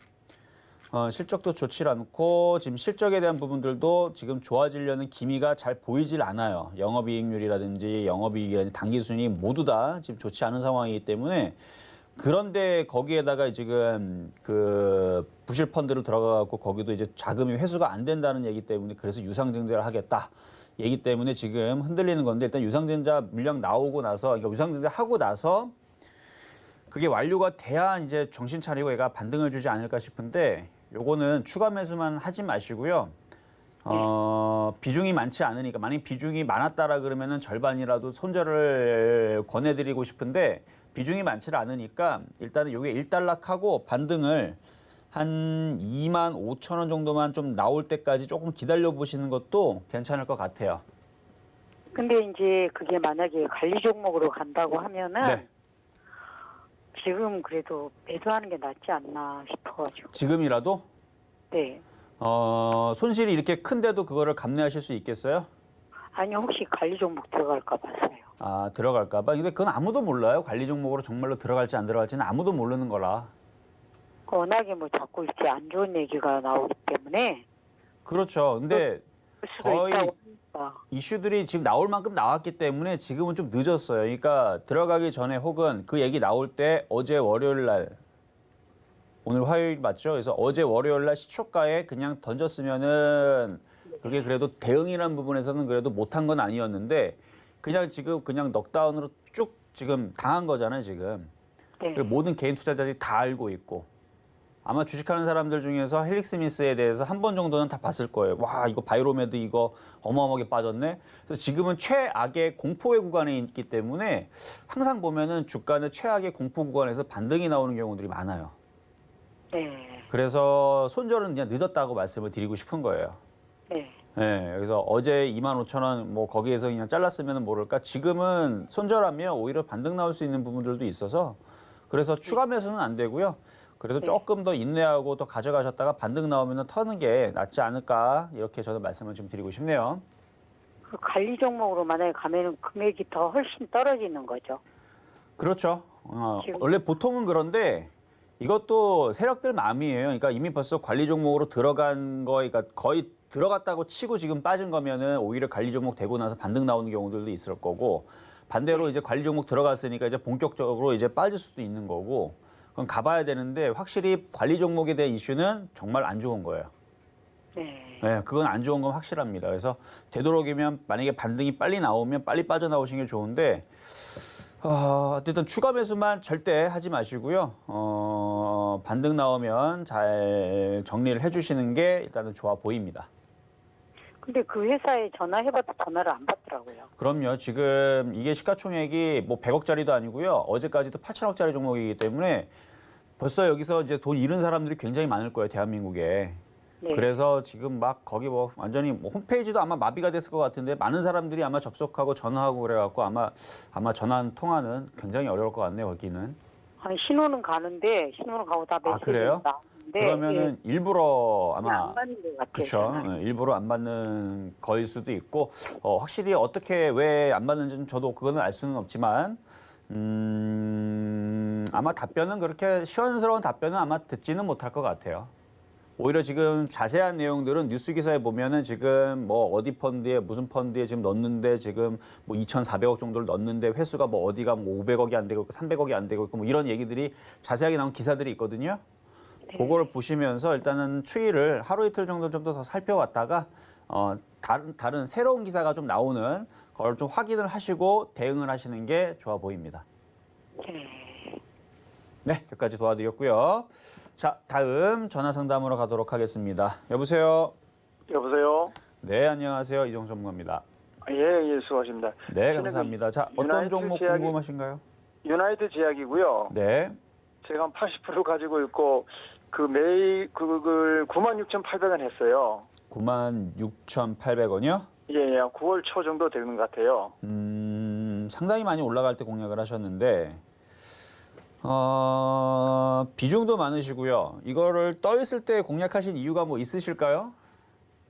실적도 좋지 않고 지금 실적에 대한 부분들도 지금 좋아지려는 기미가 잘 보이질 않아요. 영업이익률이라든지 영업이익이라든지 당기순이 모두 다 지금 좋지 않은 상황이기 때문에 그런데 거기에다가 지금 그 부실 펀드를 들어가고 거기도 이제 자금이 회수가 안 된다는 얘기 때문에 그래서 유상증자를 하겠다. 얘기 때문에 지금 흔들리는 건데 일단 유상증자 물량 나오고 나서 그러니까 유상증자 하고 나서 그게 완료가 돼야 이제 정신 차리고 얘가 반등을 주지 않을까 싶은데 요거는 추가 매수만 하지 마시고요. 비중이 많지 않으니까 만약 비중이 많았다라 그러면은 절반이라도 손절을 권해드리고 싶은데 비중이 많지 않으니까 일단은 요게 일단락하고 반등을 한 25,000원 정도만 좀 나올 때까지 조금 기다려 보시는 것도 괜찮을 것 같아요. 근데 이제 그게 만약에 관리 종목으로 간다고 하면은 네. 지금 그래도 매수하는 게 낫지 않나 싶어가지고. 지금이라도 네. 손실이 이렇게 큰데도 그거를 감내하실 수 있겠어요? 아니 혹시 관리 종목 들어갈까 봐서요. 아, 들어갈까 봐. 근데 그건 아무도 몰라요. 관리 종목으로 정말로 들어갈지 안 들어갈지는 아무도 모르는 거라. 워낙에 뭐 자꾸 이렇게 안 좋은 얘기가 나오기 때문에 그렇죠. 근데 그럴 수도 거의 있다고 하니까. 이슈들이 지금 나올 만큼 나왔기 때문에 지금은 좀 늦었어요. 그러니까 들어가기 전에 혹은 그 얘기 나올 때 어제 월요일 날 오늘 화요일 맞죠? 그래서 어제 월요일 날 시초가에 그냥 던졌으면은 그게 그래도 대응이라는 부분에서는 그래도 못한 건 아니었는데 그냥 지금 그냥 넉다운으로 쭉 지금 당한 거잖아요, 지금. 네. 그리고 모든 개인 투자자들이 다 알고 있고 아마 주식하는 사람들 중에서 헬릭스미스에 대해서 한 번 정도는 다 봤을 거예요. 와, 이거 바이로메드 이거 어마어마하게 빠졌네. 그래서 지금은 최악의 공포의 구간에 있기 때문에 항상 보면은 주가는 최악의 공포 구간에서 반등이 나오는 경우들이 많아요. 네. 그래서 손절은 그냥 늦었다고 말씀을 드리고 싶은 거예요. 네. 네, 그래서 어제 25,000원 뭐 거기에서 그냥 잘랐으면 모를까. 지금은 손절하면 오히려 반등 나올 수 있는 부분들도 있어서 그래서 추가 매수는 안 되고요. 그래도 조금 더 인내하고 더 가져가셨다가 반등 나오면 터는 게 낫지 않을까 이렇게 저는 말씀을 좀 드리고 싶네요. 그 관리 종목으로 만약에 가면은 금액이 더 훨씬 떨어지는 거죠. 그렇죠. 지금- 원래 보통은 그런데 이것도 세력들 마음이에요. 그러니까 이미 벌써 관리 종목으로 들어간 거, 그러니까 거의 들어갔다고 치고 지금 빠진 거면은 오히려 관리 종목 되고 나서 반등 나오는 경우들도 있을 거고 반대로 이제 관리 종목 들어갔으니까 이제 본격적으로 이제 빠질 수도 있는 거고 그건 가봐야 되는데 확실히 관리 종목에 대한 이슈는 정말 안 좋은 거예요. 네. 네, 그건 안 좋은 건 확실합니다. 그래서 되도록이면 만약에 반등이 빨리 나오면 빨리 빠져나오시는 게 좋은데 어쨌든 추가 매수만 절대 하지 마시고요. 반등 나오면 잘 정리를 해주시는 게 일단은 좋아 보입니다. 근데 그 회사에 전화해봐도 전화를 안 받더라고요. 그럼요. 지금 이게 시가총액이 뭐 100억짜리도 아니고요. 어제까지도 8천억짜리 종목이기 때문에 벌써 여기서 이제 돈 잃은 사람들이 굉장히 많을 거예요. 대한민국에. 네. 그래서 지금 막 거기 뭐 완전히 뭐 홈페이지도 아마 마비가 됐을 것 같은데 많은 사람들이 아마 접속하고 전화하고 그래갖고 아마 전화 통화는 굉장히 어려울 것 같네요. 거기는. 아니 신호는 가는데 신호는 가고 다 아, 그래요? 나오는데 그러면은 일부러 예, 아마 안 받는 것 같아요. 그렇죠. 전화를. 일부러 안 받는 거일 수도 있고 확실히 어떻게 왜 안 받는지는 저도 그거는 알 수는 없지만 아마 답변은 그렇게 시원스러운 답변은 아마 듣지는 못할 것 같아요. 오히려 지금 자세한 내용들은 뉴스 기사에 보면은 지금 뭐 어디 펀드에 무슨 펀드에 지금 넣는데 지금 뭐 2,400억 정도를 넣는데 회수가 뭐 어디가 뭐 500억이 안 되고 있고 300억이 안 되고 있고 뭐 이런 얘기들이 자세하게 나온 기사들이 있거든요. 그거를 보시면서 일단은 추이를 하루 이틀 정도 좀 더 살펴봤다가 다른 새로운 기사가 좀 나오는 걸 좀 확인을 하시고 대응을 하시는 게 좋아 보입니다. 네, 여기까지 도와드렸고요. 자, 다음 전화 상담으로 가도록 하겠습니다. 여보세요. 여보세요? 네, 안녕하세요. 이정수 전문가입니다. 예, 수고하십니다. 네, 감사합니다. 자, 어떤 유나이트 종목 제약이- 궁금하신가요? 유나이트 제약이고요. 네, 제가 한 80% 가지고 있고 그 매일 그걸 96,800원 했어요. 96,800원이요? 예, 9월 초 정도 되는 것 같아요. 상당히 많이 올라갈 때 공략을 하셨는데 비중도 많으시고요. 이거를 떠 있을 때 공략하신 이유가 뭐 있으실까요?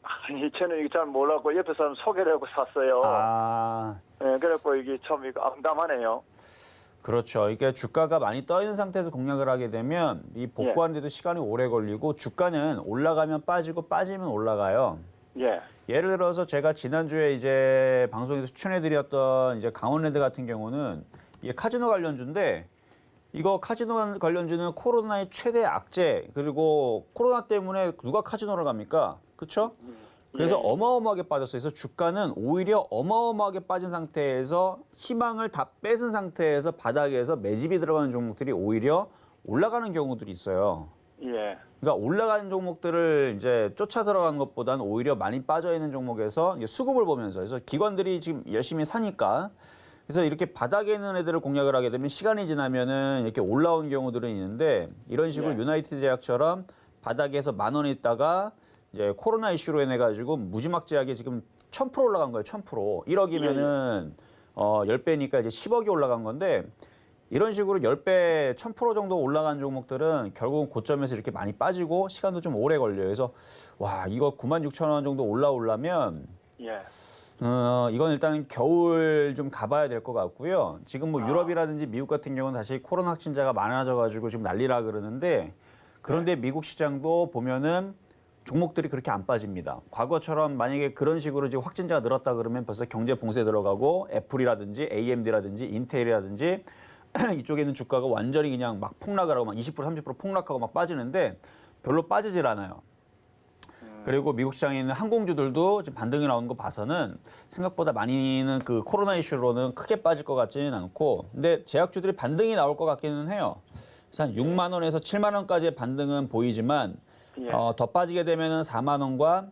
아니, 저는 이게 잘 몰랐고 옆에 사람 소개를 하고 샀어요. 예, 그래갖고 이게 참 이거 암담하네요. 그렇죠. 이게 주가가 많이 떠 있는 상태에서 공략을 하게 되면 이 복구하는데도 시간이 오래 걸리고 주가는 올라가면 빠지고 빠지면 올라가요. 예, 예를 들어서 제가 지난주에 이제 방송에서 추천해드렸던 이제 강원랜드 같은 경우는 이게 카지노 관련주인데 이거 카지노 관련주는 코로나의 최대 악재 그리고 코로나 때문에 누가 카지노를 갑니까? 그렇죠? 그래서 어마어마하게 빠졌어요. 그래서 주가는 오히려 어마어마하게 빠진 상태에서 희망을 다 뺏은 상태에서 바닥에서 매집이 들어가는 종목들이 오히려 올라가는 경우들이 있어요. 예, 그러니까 올라가는 종목들을 이제 쫓아 들어가는 것보다는 오히려 많이 빠져 있는 종목에서 이제 수급을 보면서 그래서 기관들이 지금 열심히 사니까 그래서 이렇게 바닥에 있는 애들을 공략을 하게 되면 시간이 지나면은 이렇게 올라온 경우들은 있는데 이런 식으로 유나이티드 제약처럼 바닥에서 10,000원 있다가 이제 코로나 이슈로 인해 가지고 무지막지하게 지금 1000% 올라간 거예요. 1000%. 1억이면은 10배니까 이제 10억이 올라간 건데 이런 식으로 10배, 1000% 정도 올라간 종목들은 결국은 고점에서 이렇게 많이 빠지고 시간도 좀 오래 걸려요. 그래서 와, 이거 96,000원 정도 올라오려면 예, 이건 일단 겨울 좀 가봐야 될 것 같고요. 지금 뭐 유럽이라든지 미국 같은 경우는 다시 코로나 확진자가 많아져가지고 지금 난리라 그러는데 그런데 미국 시장도 보면은 종목들이 그렇게 안 빠집니다. 과거처럼 만약에 그런 식으로 지금 확진자가 늘었다 그러면 벌써 경제 봉쇄 들어가고 애플이라든지 AMD라든지 인텔이라든지 이쪽에 있는 주가가 완전히 그냥 막 폭락을 하고 막 20% 30% 폭락하고 막 빠지는데 별로 빠지질 않아요. 그리고 미국 시장에 있는 항공주들도 지금 반등이 나오는 거 봐서는 생각보다 많이는 그 코로나 이슈로는 크게 빠질 것 같지는 않고 근데 제약주들이 반등이 나올 것 같기는 해요. 그래서 한 6만 원에서 7만 원까지의 반등은 보이지만 더 빠지게 되면은 4만 원과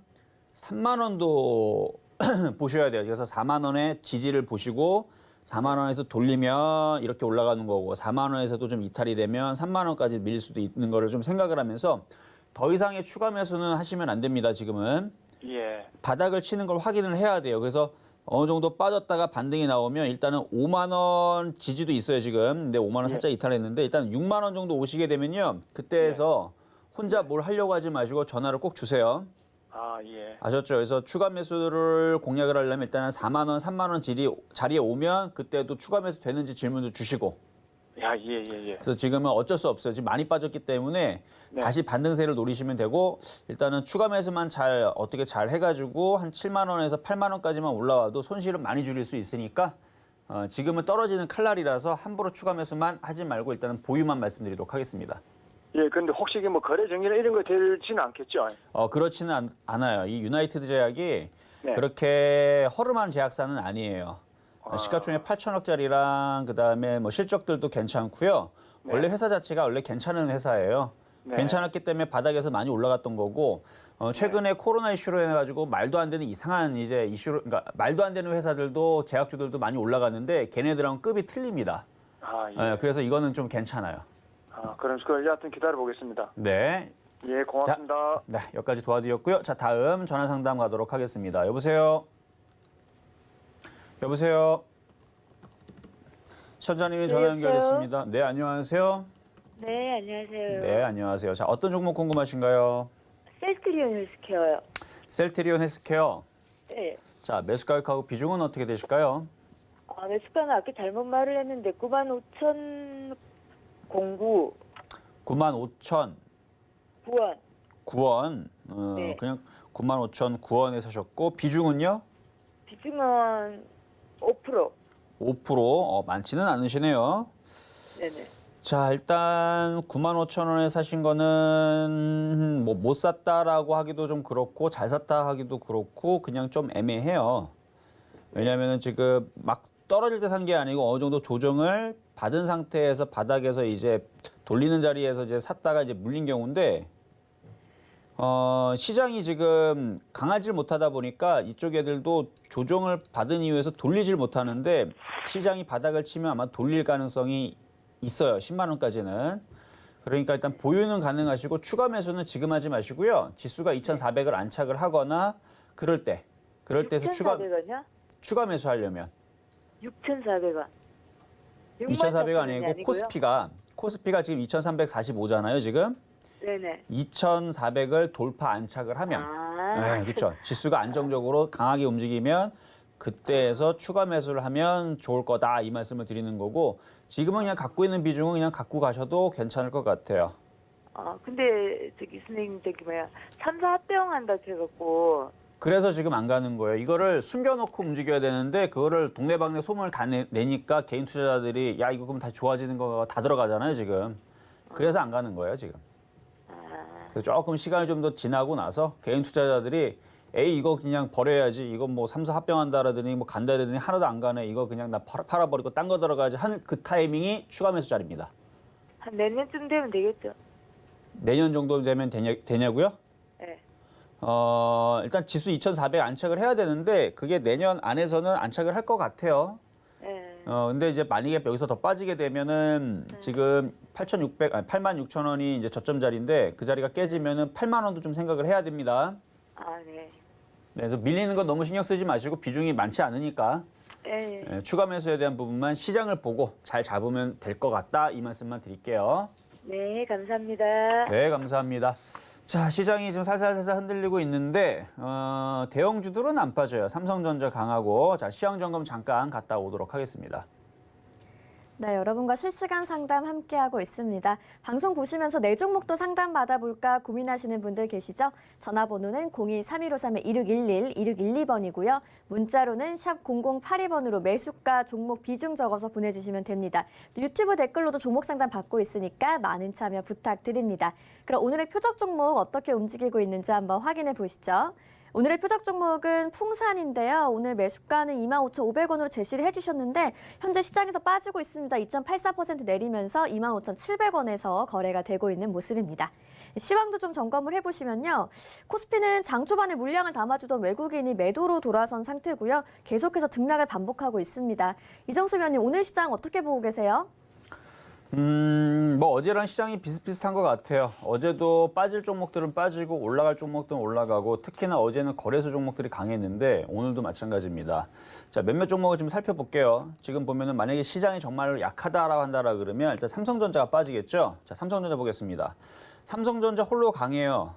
3만 원도 보셔야 돼요. 그래서 4만 원의 지지를 보시고 4만 원에서 돌리면 이렇게 올라가는 거고 4만 원에서도 좀 이탈이 되면 3만 원까지 밀릴 수도 있는 거를 좀 생각을 하면서 더 이상의 추가 매수는 하시면 안 됩니다. 지금은 예, 바닥을 치는 걸 확인을 해야 돼요. 그래서 어느 정도 빠졌다가 반등이 나오면 일단은 5만 원 지지도 있어요 지금. 근데 5만 원 살짝 이탈했는데 일단 6만 원 정도 오시게 되면요 그때에서 혼자 뭘 하려고 하지 마시고 전화를 꼭 주세요. 예, 아셨죠? 그래서 추가 매수를 공략을 하려면 일단은 4만 원, 3만 원 자리에 오면 그때도 추가 매수 되는지 질문도 주시고. 예. 그래서 지금은 어쩔 수 없어요. 지금 많이 빠졌기 때문에 다시 반등세를 노리시면 되고 일단은 추가 매수만 어떻게 잘 해가지고 한 7만 원에서 8만 원까지만 올라와도 손실은 많이 줄일 수 있으니까 지금은 떨어지는 칼날이라서 함부로 추가 매수만 하지 말고 일단은 보유만 말씀드리도록 하겠습니다. 예, 근데 혹시 이게 뭐 거래 정리나 이런 거 되지는 않겠죠? 그렇지는 않아요. 이 유나이티드 제약이 네. 그렇게 허름한 제약사는 아니에요. 시가총액 8천억짜리랑 그다음에 뭐 실적들도 괜찮고요. 원래 회사 자체가 원래 괜찮은 회사예요. 괜찮았기 때문에 바닥에서 많이 올라갔던 거고 최근에 코로나 이슈로 해가지고 말도 안 되는 이상한 이제 이슈로 그러니까 말도 안 되는 회사들도 제약주들도 많이 올라갔는데 걔네들하고는 급이 틀립니다. 그래서 이거는 좀 괜찮아요. 그럼 여하튼 기다려 보겠습니다. 네. 예, 고맙습니다. 네, 여기까지 도와드렸고요. 자, 다음 전화 상담 가도록 하겠습니다. 여보세요. 여보세요. 시청자님이 전화 연결됐습니다. 네, 안녕하세요. 네, 안녕하세요. 네, 안녕하세요. 자, 어떤 종목 궁금하신가요? 셀트리온 헬스케어요. 셀트리온 헬스케어. 네. 자, 매수 가격하고 비중은 어떻게 되실까요? 매수가는 아까 잘못 말을 했는데 95,000 공구 95,000 구원. 9원. 네. 그냥 95,009원에 사셨고 비중은요? 비중은 5%. 5%. 많지는 않으시네요. 네네. 자, 일단 95,000원에 사신 거는 뭐 못 샀다라고 하기도 좀 그렇고 잘 샀다 하기도 그렇고 그냥 좀 애매해요. 왜냐하면 지금 막 떨어질 때 산 게 아니고 어느 정도 조정을 받은 상태에서 바닥에서 이제 돌리는 자리에서 이제 샀다가 이제 물린 경우인데 시장이 지금 강하질 못하다 보니까 이쪽 애들도 조정을 받은 이후에서 돌리질 못하는데 시장이 바닥을 치면 아마 돌릴 가능성이 있어요. 10만 원까지는. 그러니까 일단 보유는 가능하시고 추가 매수는 지금 하지 마시고요. 지수가 2,400을 안착을 하거나 그럴 때에서 6,400원이요? 추가 매수하려면 6,400원. 2,400원 아니고 코스피가 지금 2,345잖아요, 지금. 네네. 2,400을 돌파 안착을 하면 네, 그렇죠. 지수가 안정적으로 강하게 움직이면 그때에서 추가 매수를 하면 좋을 거다 이 말씀을 드리는 거고 지금은 그냥 갖고 있는 비중은 그냥 갖고 가셔도 괜찮을 것 같아요. 근데 선생님 삼사 합병한다 해갖고 그래서 지금 안 가는 거예요. 이거를 숨겨놓고 움직여야 되는데 그거를 동네방네 소문을 다 내니까 개인 투자자들이 야 이거 그럼 다 좋아지는 거가 다 들어가잖아요 지금. 그래서 안 가는 거예요 지금. 그래서 조금 시간이 좀 더 지나고 나서 개인 투자자들이 에이 이거 그냥 버려야지 이거 뭐 3사 합병한다라더니 뭐 간다 그러더니 하나도 안 가네 이거 그냥 나 팔아버리고 딴 거 들어가야지 하는 그 타이밍이 추가 매수 자리입니다. 한 내년쯤 되면 되겠죠? 내년 정도 되면 되냐고요? 네. 일단 지수 2,400 안착을 해야 되는데 그게 내년 안에서는 안착을 할 것 같아요. 네. 근데 이제 만약에 여기서 더 빠지게 되면은 지금 86,000원이 이제 저점 자리인데 그 자리가 깨지면은 8만 원도 좀 생각을 해야 됩니다. 네. 그래서 밀리는 건 너무 신경 쓰지 마시고 비중이 많지 않으니까 네. 추가 매수에 대한 부분만 시장을 보고 잘 잡으면 될 것 같다 이 말씀만 드릴게요. 네, 감사합니다. 네, 감사합니다. 자, 시장이 지금 살살살살 흔들리고 있는데 대형주들은 안 빠져요. 삼성전자 강하고 자 시황 점검 잠깐 갔다 오도록 하겠습니다. 네, 여러분과 실시간 상담 함께하고 있습니다. 방송 보시면서 내 종목도 상담 받아볼까 고민하시는 분들 계시죠? 전화번호는 02-3153-2611, 2612번이고요. 문자로는 샵 0082번으로 매수가 종목 비중 적어서 보내주시면 됩니다. 또 유튜브 댓글로도 종목 상담 받고 있으니까 많은 참여 부탁드립니다. 그럼 오늘의 표적 종목 어떻게 움직이고 있는지 한번 확인해 보시죠. 오늘의 표적 종목은 풍산인데요. 오늘 매수가는 25,500원으로 제시를 해주셨는데 현재 시장에서 빠지고 있습니다. 2.84% 내리면서 25,700원에서 거래가 되고 있는 모습입니다. 시황도 좀 점검을 해보시면요. 코스피는 장 초반에 물량을 담아주던 외국인이 매도로 돌아선 상태고요. 계속해서 등락을 반복하고 있습니다. 이정수 위원님, 오늘 시장 어떻게 보고 계세요? 뭐 어제랑 시장이 비슷비슷한 것 같아요. 어제도 빠질 종목들은 빠지고 올라갈 종목들은 올라가고 특히나 어제는 거래소 종목들이 강했는데 오늘도 마찬가지입니다. 자, 몇몇 종목을 좀 살펴볼게요. 지금 보면은 만약에 시장이 정말 약하다라고 한다라 그러면 일단 삼성전자가 빠지겠죠. 자, 삼성전자 보겠습니다. 삼성전자 홀로 강해요.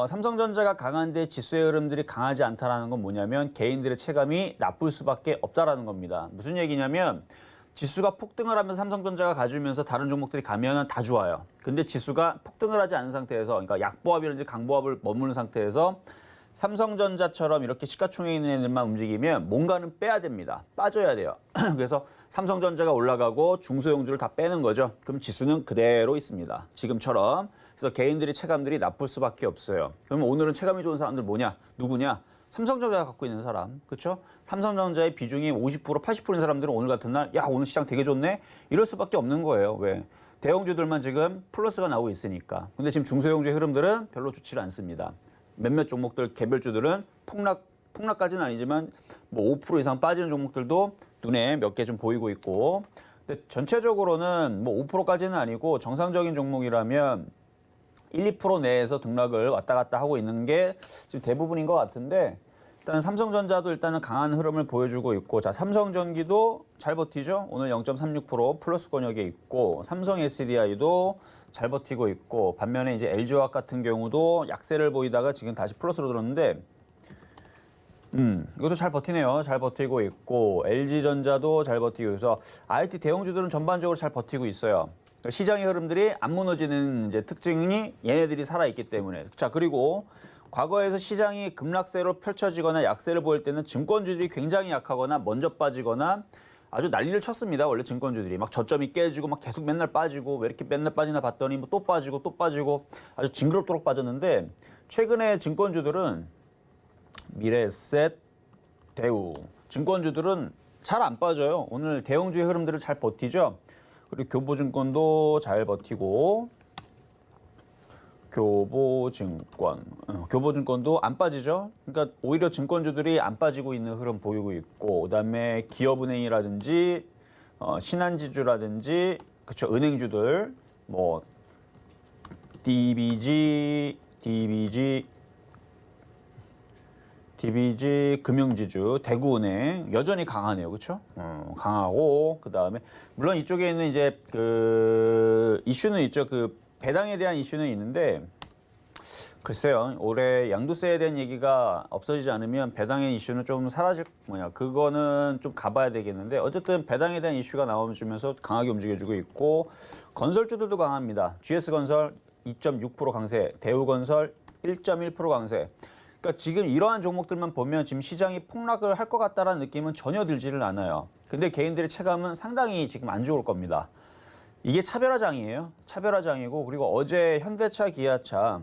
삼성전자가 강한데 지수의 흐름들이 강하지 않다라는 건 뭐냐면 개인들의 체감이 나쁠 수밖에 없다라는 겁니다. 무슨 얘기냐면 지수가 폭등을 하면서 삼성전자가 가주면서 다른 종목들이 가면은 다 좋아요. 근데 지수가 폭등을 하지 않은 상태에서, 그러니까 약보합이라든지 강보합을 머무는 상태에서 삼성전자처럼 이렇게 시가총액 있는 애들만 움직이면 뭔가는 빼야 됩니다. 빠져야 돼요. 그래서 삼성전자가 올라가고 중소형주를 다 빼는 거죠. 그럼 지수는 그대로 있습니다. 지금처럼. 그래서 개인들의 체감들이 나쁠 수밖에 없어요. 그러면 오늘은 체감이 좋은 사람들 뭐냐? 누구냐? 삼성전자가 갖고 있는 사람, 그렇죠? 삼성전자의 비중이 50%, 80%인 사람들은 오늘 같은 날, 야 오늘 시장 되게 좋네? 이럴 수밖에 없는 거예요. 왜? 대형주들만 지금 플러스가 나오고 있으니까. 근데 지금 중소형주의 흐름들은 별로 좋지 않습니다. 몇몇 종목들, 개별주들은 폭락까지는 아니지만 뭐 5% 이상 빠지는 종목들도 눈에 몇 개 좀 보이고 있고. 근데 전체적으로는 뭐 5%까지는 아니고 정상적인 종목이라면 1, 2% 내에서 등락을 왔다 갔다 하고 있는 게 지금 대부분인 것 같은데 일단 삼성전자도 일단은 강한 흐름을 보여주고 있고 자 삼성전기도 잘 버티죠. 오늘 0.36% 플러스 권역에 있고 삼성 SDI도 잘 버티고 있고 반면에 이제 LG화학 같은 경우도 약세를 보이다가 지금 다시 플러스로 들었는데 이것도 잘 버티네요. 잘 버티고 있고 LG전자도 잘 버티고 있어서 IT 대형주들은 전반적으로 잘 버티고 있어요. 시장의 흐름들이 안 무너지는 이제 특징이 얘네들이 살아있기 때문에. 자, 그리고 과거에서 시장이 급락세로 펼쳐지거나 약세를 보일 때는 증권주들이 굉장히 약하거나 먼저 빠지거나 아주 난리를 쳤습니다. 원래 증권주들이 막 저점이 깨지고 막 계속 맨날 빠지고 왜 이렇게 맨날 빠지나 봤더니 뭐 또 빠지고 아주 징그럽도록 빠졌는데 최근에 증권주들은 미래에셋, 대우 증권주들은 잘 안 빠져요. 오늘 대형주의 흐름들을 잘 버티죠. 그리고 교보증권도 잘 버티고 교보증권도 안 빠지죠. 그러니까 오히려 증권주들이 안 빠지고 있는 흐름 보이고 있고, 그다음에 기업은행이라든지 신한지주라든지 그쵸 은행주들 뭐 DBG 금융지주, 대구은행 여전히 강하네요, 그렇죠? 강하고 그다음에 물론 이쪽에 있는 이제 그 이슈는 있죠. 그 배당에 대한 이슈는 있는데 글쎄요, 올해 양도세에 대한 얘기가 없어지지 않으면 배당의 이슈는 좀 사라질 그거는 좀 가봐야 되겠는데 어쨌든 배당에 대한 이슈가 나오면서 강하게 움직여주고 있고 건설주들도 강합니다. GS건설 2.6% 강세, 대우건설 1.1% 강세. 그러니까 지금 이러한 종목들만 보면 지금 시장이 폭락을 할 것 같다라는 느낌은 전혀 들지를 않아요. 근데 개인들의 체감은 상당히 지금 안 좋을 겁니다. 이게 차별화장이에요. 차별화장이고 그리고 어제 현대차, 기아차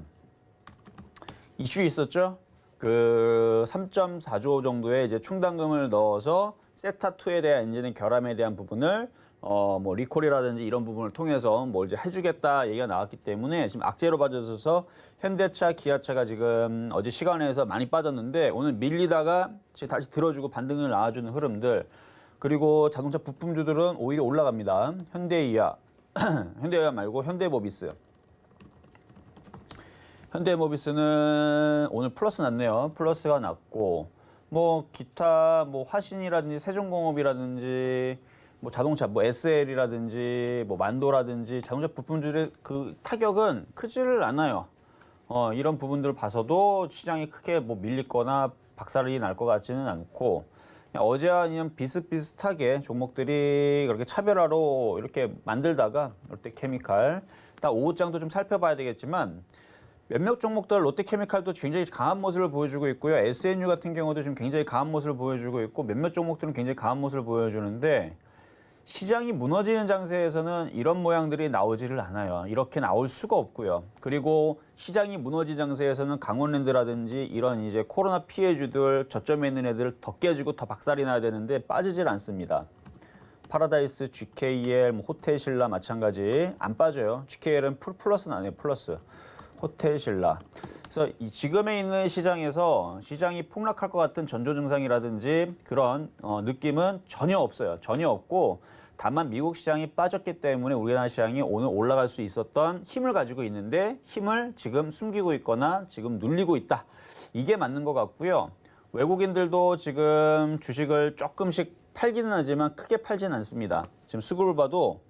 이슈 있었죠. 그 3.4조 정도의 이제 충당금을 넣어서 세타2에 대한 이제는 결함에 대한 부분을 뭐 리콜이라든지 이런 부분을 통해서 뭐 이제 해주겠다 얘기가 나왔기 때문에 지금 악재로 빠져서 현대차, 기아차가 지금 어제 시간에서 많이 빠졌는데 오늘 밀리다가 지금 다시 들어주고 반등을 나와주는 흐름들 그리고 자동차 부품주들은 오히려 올라갑니다. 현대이아 말고 현대모비스. 현대모비스는 오늘 플러스 났네요. 플러스가 났고 뭐 기타 뭐 화신이라든지 세종공업이라든지 뭐 자동차 뭐 SL이라든지 뭐 만도라든지 자동차 부품들의 그 타격은 크지를 않아요. 이런 부분들을 봐서도 시장이 크게 뭐 밀리거나 박살이 날 것 같지는 않고 어제와 그냥 비슷비슷하게 종목들이 그렇게 차별화로 이렇게 만들다가 롯데케미칼 딱 오후장도 좀 살펴봐야 되겠지만 몇몇 종목들 롯데케미칼도 굉장히 강한 모습을 보여주고 있고요. SNU 같은 경우도 지금 굉장히 강한 모습을 보여주고 있고 몇몇 종목들은 굉장히 강한 모습을 보여주는데 시장이 무너지는 장세에서는 이런 모양들이 나오지를 않아요. 이렇게 나올 수가 없고요. 그리고 시장이 무너진 장세에서는 강원랜드라든지 이런 이제 코로나 피해주들 저점에 있는 애들 더 깨지고 더 박살이 나야 되는데 빠지질 않습니다. 파라다이스, GKL, 뭐 호텔신라 마찬가지 안 빠져요. GKL은 플러스는 안 해요. 플러스. 호텔신라. 그래서 지금에 있는 시장에서 시장이 폭락할 것 같은 전조 증상이라든지 그런 느낌은 전혀 없어요. 전혀 없고 다만 미국 시장이 빠졌기 때문에 우리나라 시장이 오늘 올라갈 수 있었던 힘을 가지고 있는데 힘을 지금 숨기고 있거나 지금 눌리고 있다. 이게 맞는 것 같고요. 외국인들도 지금 주식을 조금씩 팔기는 하지만 크게 팔지는 않습니다. 지금 수급을 봐도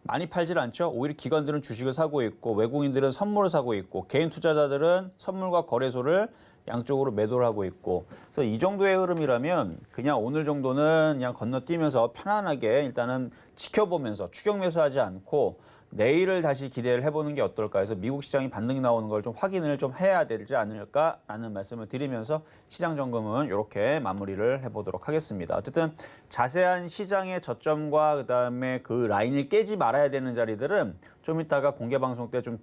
많이 팔질 않죠. 오히려 기관들은 주식을 사고 있고 외국인들은 선물을 사고 있고 개인 투자자들은 선물과 거래소를 양쪽으로 매도를 하고 있고 그래서 이 정도의 흐름이라면 그냥 오늘 정도는 그냥 건너뛰면서 편안하게 일단은 지켜보면서 추격 매수하지 않고 내일을 다시 기대를 해보는 게 어떨까 해서 미국 시장이 반등이 나오는 걸 좀 확인을 좀 해야 되지 않을까라는 말씀을 드리면서 시장 점검은 이렇게 마무리를 해보도록 하겠습니다. 어쨌든 자세한 시장의 저점과 그다음에 그 라인을 깨지 말아야 되는 자리들은 좀 이따가 공개 방송 때 좀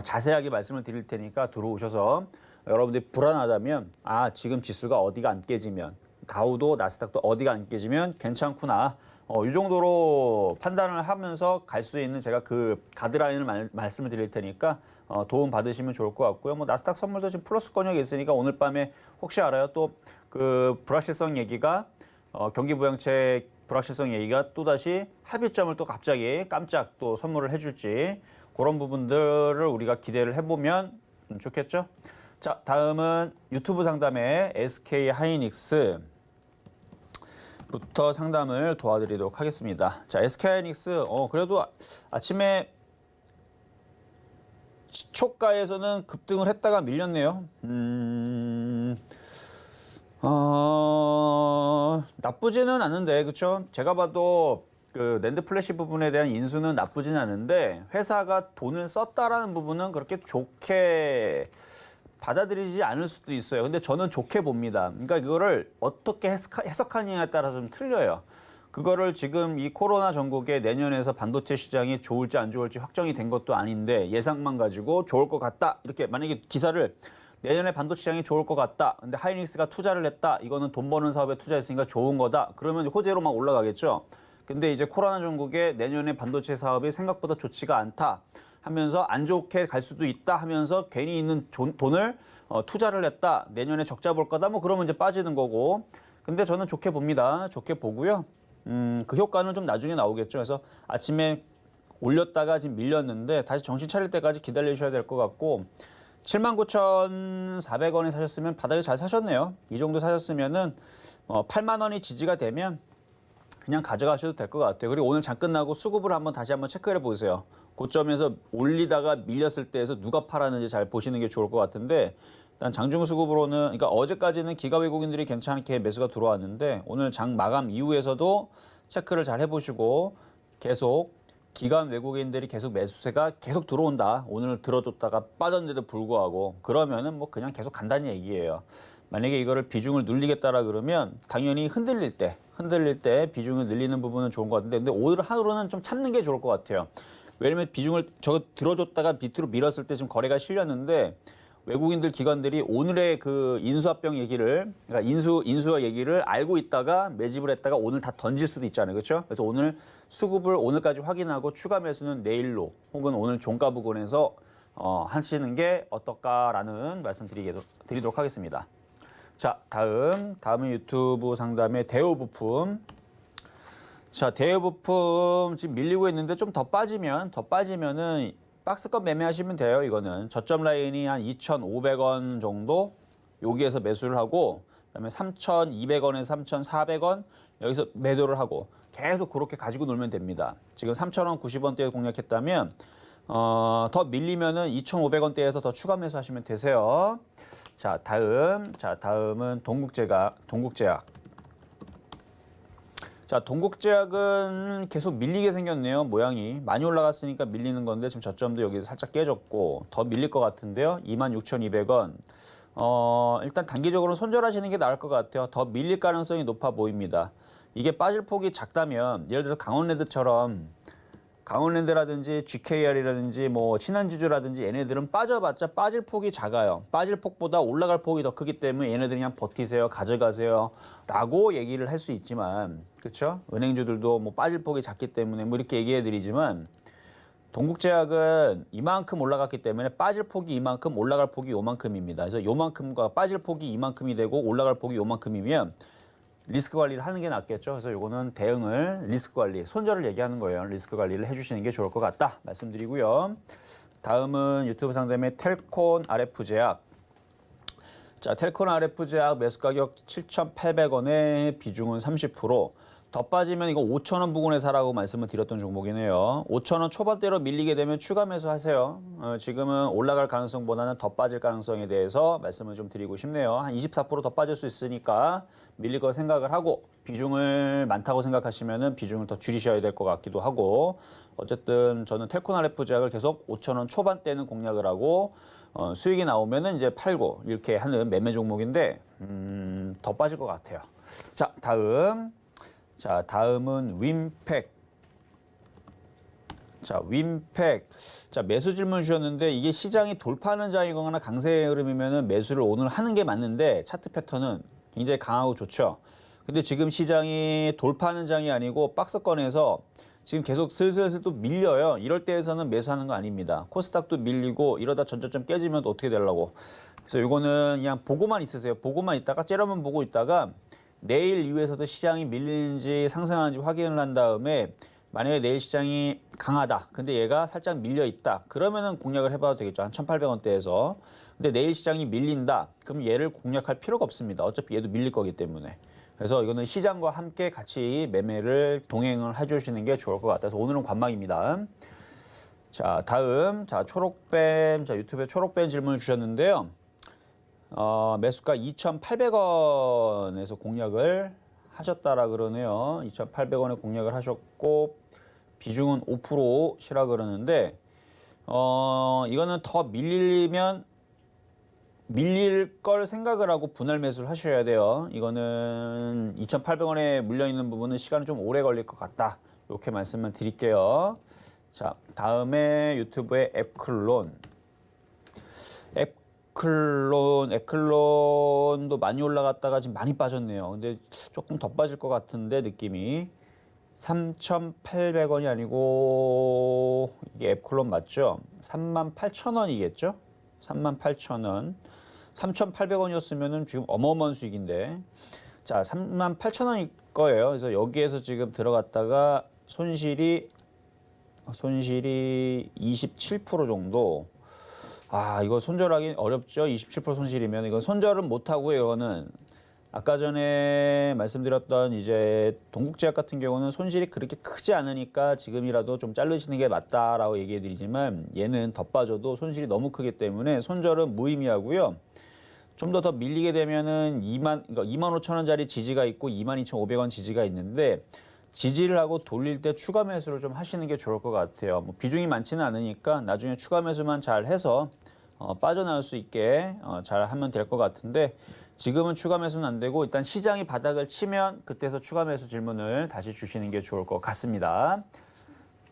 자세하게 말씀을 드릴 테니까 들어오셔서 여러분들이 불안하다면 지금 지수가 어디가 안 깨지면 다우도 나스닥도 어디가 안 깨지면 괜찮구나. 이 정도로 판단을 하면서 갈 수 있는 제가 그 가드라인을 말씀을 드릴 테니까 도움 받으시면 좋을 것 같고요. 뭐 나스닥 선물도 지금 플러스권역이 있으니까 오늘 밤에 혹시 알아요? 또 그 불확실성 얘기가 경기 부양책 불확실성 얘기가 또 다시 합의점을 또 갑자기 깜짝 또 선물을 해줄지 그런 부분들을 우리가 기대를 해보면 좋겠죠. 자, 다음은 유튜브 상담의 SK 하이닉스. 부터 상담을 도와드리도록 하겠습니다. 자, SK하이닉스 그래도 아침에 시초가에서는 급등을 했다가 밀렸네요. 나쁘지는 않은데 그렇죠? 제가 봐도 그 낸드 플래시 부분에 대한 인수는 나쁘지는 않은데 회사가 돈을 썼다라는 부분은 그렇게 좋게 받아들이지 않을 수도 있어요. 근데 저는 좋게 봅니다. 그러니까 이거를 어떻게 해석하느냐에 따라서 좀 틀려요. 그거를 지금 이 코로나 전국에 내년에서 반도체 시장이 좋을지 안 좋을지 확정이 된 것도 아닌데 예상만 가지고 좋을 것 같다. 이렇게 만약에 기사를 내년에 반도체 시장이 좋을 것 같다. 근데 하이닉스가 투자를 했다. 이거는 돈 버는 사업에 투자했으니까 좋은 거다. 그러면 호재로 막 올라가겠죠. 근데 이제 코로나 전국에 내년에 반도체 사업이 생각보다 좋지가 않다 하면서 안 좋게 갈 수도 있다 하면서 괜히 있는 돈을 투자를 했다. 내년에 적자 볼 거다. 뭐 그러면 이제 빠지는 거고. 근데 저는 좋게 봅니다. 좋게 보고요. 그 효과는 좀 나중에 나오겠죠. 그래서 아침에 올렸다가 지금 밀렸는데 다시 정신 차릴 때까지 기다리셔야 될 것 같고 79,400원에 사셨으면 바닥에 잘 사셨네요. 이 정도 사셨으면은 8만 원이 지지가 되면 그냥 가져가셔도 될 것 같아요. 그리고 오늘 장 끝나고 수급을 다시 한번 체크해 보세요. 고점에서 올리다가 밀렸을 때에서 누가 팔았는지 잘 보시는 게 좋을 것 같은데 일단 장중 수급으로는 그러니까 어제까지는 기가 외국인들이 괜찮게 매수가 들어왔는데 오늘 장 마감 이후에서도 체크를 잘 해보시고 계속 기관 외국인들이 계속 매수세가 계속 들어온다. 오늘 들어줬다가 빠졌는데도 불구하고 그러면은 뭐 그냥 계속 간다는 얘기예요. 만약에 이거를 비중을 늘리겠다라 그러면 당연히 흔들릴 때 비중을 늘리는 부분은 좋은 것 같은데 근데 오늘 하루는 좀 참는 게 좋을 것 같아요. 왜냐면 비중을 저거 들어줬다가 밑으로 밀었을 때 지금 거래가 실렸는데 외국인들 기관들이 오늘의 그 인수합병 얘기를 그러니까 인수와 얘기를 알고 있다가 매집을 했다가 오늘 다 던질 수도 있잖아요. 그렇죠? 그래서 오늘 수급을 오늘까지 확인하고 추가 매수는 내일로 혹은 오늘 종가 부근에서 하시는 게 어떨까라는 말씀 드리도록 하겠습니다. 자, 다음은 유튜브 상담의 대우부품. 자, 대우부품 지금 밀리고 있는데 좀 더 빠지면은 박스권 매매하시면 돼요. 이거는 저점 라인이 한 2,500원 정도 여기에서 매수를 하고 그다음에 3,200원에서 3,400원 여기서 매도를 하고 계속 그렇게 가지고 놀면 됩니다. 지금 3,000원 90원대에 공략했다면 더 밀리면은 2,500원대에서 더 추가 매수하시면 되세요. 자, 다음은 동국제약. 자, 동국제약은 계속 밀리게 생겼네요. 모양이 많이 올라갔으니까 밀리는 건데 지금 저점도 여기서 살짝 깨졌고 더 밀릴 것 같은데요. 26,200원. 일단 단기적으로는 손절하시는 게 나을 것 같아요. 더 밀릴 가능성이 높아 보입니다. 이게 빠질 폭이 작다면 예를 들어서 강원랜드라든지 GKR이라든지 뭐 신한지주라든지 얘네들은 빠져봤자 빠질 폭이 작아요. 빠질 폭보다 올라갈 폭이 더 크기 때문에 얘네들이 그냥 버티세요, 가져가세요 라고 얘기를 할 수 있지만 그렇죠? 은행주들도 뭐 빠질 폭이 작기 때문에 뭐 이렇게 얘기해 드리지만 동국제약은 이만큼 올라갔기 때문에 빠질 폭이 이만큼 올라갈 폭이 요만큼입니다. 그래서 요만큼과 빠질 폭이 이만큼이 되고 올라갈 폭이 요만큼이면 리스크 관리를 하는 게 낫겠죠. 그래서 이거는 대응을 리스크 관리, 손절을 얘기하는 거예요. 리스크 관리를 해주시는 게 좋을 것 같다 말씀드리고요. 다음은 유튜브 상담의 텔콘 RF제약. 자, 텔콘 RF제약 매수 가격 7,800원에 비중은 30%. 더 빠지면 이거 5,000원 부근에 사라고 말씀을 드렸던 종목이네요. 5,000원 초반대로 밀리게 되면 추가 매수하세요. 지금은 올라갈 가능성보다는 더 빠질 가능성에 대해서 말씀을 좀 드리고 싶네요. 한 24% 더 빠질 수 있으니까 밀릴 거 생각을 하고 비중을 많다고 생각하시면은 비중을 더 줄이셔야 될 것 같기도 하고 어쨌든 저는 텔콘 RF제약을 계속 5,000원 초반대는 공략을 하고 수익이 나오면은 이제 팔고 이렇게 하는 매매 종목인데 더 빠질 것 같아요. 자, 다음은 윈팩. 자, 윈팩. 자, 매수 질문 주셨는데 이게 시장이 돌파하는 장이거나 강세의 흐름이면은 매수를 오늘 하는 게 맞는데 차트 패턴은 굉장히 강하고 좋죠. 근데 지금 시장이 돌파하는 장이 아니고 박스권에서 지금 계속 슬슬 또 밀려요. 이럴 때에서는 매수하는 거 아닙니다. 코스닥도 밀리고 이러다 전저점 깨지면 또 어떻게 되려고. 그래서 이거는 그냥 보고만 있으세요. 보고만 있다가 째려만 보고 있다가 내일 이후에서도 시장이 밀리는지 상승하는지 확인을 한 다음에 만약에 내일 시장이 강하다. 근데 얘가 살짝 밀려 있다. 그러면은 공략을 해봐도 되겠죠. 한 1,800원대에서. 근데 내일 시장이 밀린다. 그럼 얘를 공략할 필요가 없습니다. 어차피 얘도 밀릴 거기 때문에. 그래서 이거는 시장과 함께 같이 매매를 동행을 해주시는 게 좋을 것 같아서 오늘은 관망입니다. 자, 다음. 자, 초록뱀. 자, 유튜브에 초록뱀 질문을 주셨는데요. 매수가 2,800원에서 공략을 하셨다라 그러네요. 2,800원에 공략을 하셨고 비중은 5%시라 그러는데 이거는 더 밀리면 밀릴 걸 생각을 하고 분할 매수를 하셔야 돼요. 이거는 2,800원에 물려있는 부분은 시간이 좀 오래 걸릴 것 같다. 이렇게 말씀을 드릴게요. 자, 다음에 유튜브의 에클론도 많이 올라갔다가 지금 많이 빠졌네요. 근데 조금 더 빠질 것 같은데 느낌이 3,800원이 아니고 이게 에클론 맞죠? 38,000원이겠죠? 38,000원. 3,800원이었으면은 지금 어마어마한 수익인데. 자, 38,000원일 거예요. 그래서 여기에서 지금 들어갔다가 손실이 27% 정도. 아, 이거 손절하기 어렵죠. 27% 손실이면 이건 손절은 못 하고요. 이거는 아까 전에 말씀드렸던 이제 동국제약 같은 경우는 손실이 그렇게 크지 않으니까 지금이라도 좀 자르시는 게 맞다라고 얘기해 드리지만 얘는 더 빠져도 손실이 너무 크기 때문에 손절은 무의미하고요. 좀 더 밀리게 되면은 25,000원짜리 지지가 있고 22,500원 지지가 있는데 지지를 하고 돌릴 때 추가 매수를 좀 하시는 게 좋을 것 같아요. 뭐 비중이 많지는 않으니까 나중에 추가 매수만 잘 해서 빠져나올 수 있게 잘 하면 될 것 같은데 지금은 추가 매수는 안 되고 일단 시장이 바닥을 치면 그때서 추가 매수 질문을 다시 주시는 게 좋을 것 같습니다.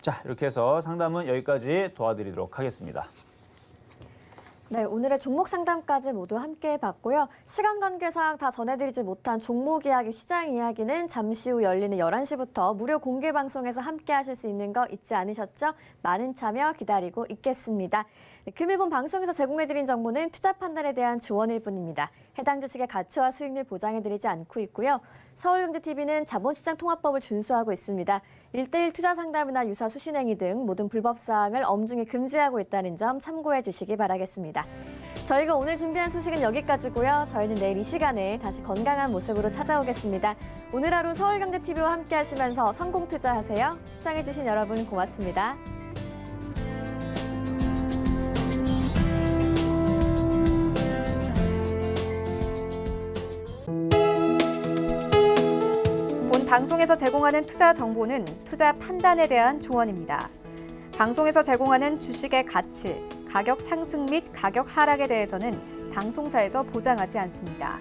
자, 이렇게 해서 상담은 여기까지 도와드리도록 하겠습니다. 네, 오늘의 종목 상담까지 모두 함께 봤고요. 시간 관계상 다 전해드리지 못한 종목 이야기, 시장 이야기는 잠시 후 열리는 11시부터 무료 공개 방송에서 함께 하실 수 있는 거 잊지 않으셨죠? 많은 참여 기다리고 있겠습니다. 네, 금일본 방송에서 제공해드린 정보는 투자 판단에 대한 조언일 뿐입니다. 해당 주식의 가치와 수익률 보장해드리지 않고 있고요. 서울경제TV는 자본시장 통합법을 준수하고 있습니다. 1:1 투자 상담이나 유사 수신행위 등 모든 불법 사항을 엄중히 금지하고 있다는 점 참고해 주시기 바라겠습니다. 저희가 오늘 준비한 소식은 여기까지고요. 저희는 내일 이 시간에 다시 건강한 모습으로 찾아오겠습니다. 오늘 하루 서울경제TV와 함께 하시면서 성공 투자하세요. 시청해 주신 여러분 고맙습니다. 방송에서 제공하는 투자 정보는 투자 판단에 대한 조언입니다. 방송에서 제공하는 주식의 가치, 가격 상승 및 가격 하락에 대해서는 방송사에서 보장하지 않습니다.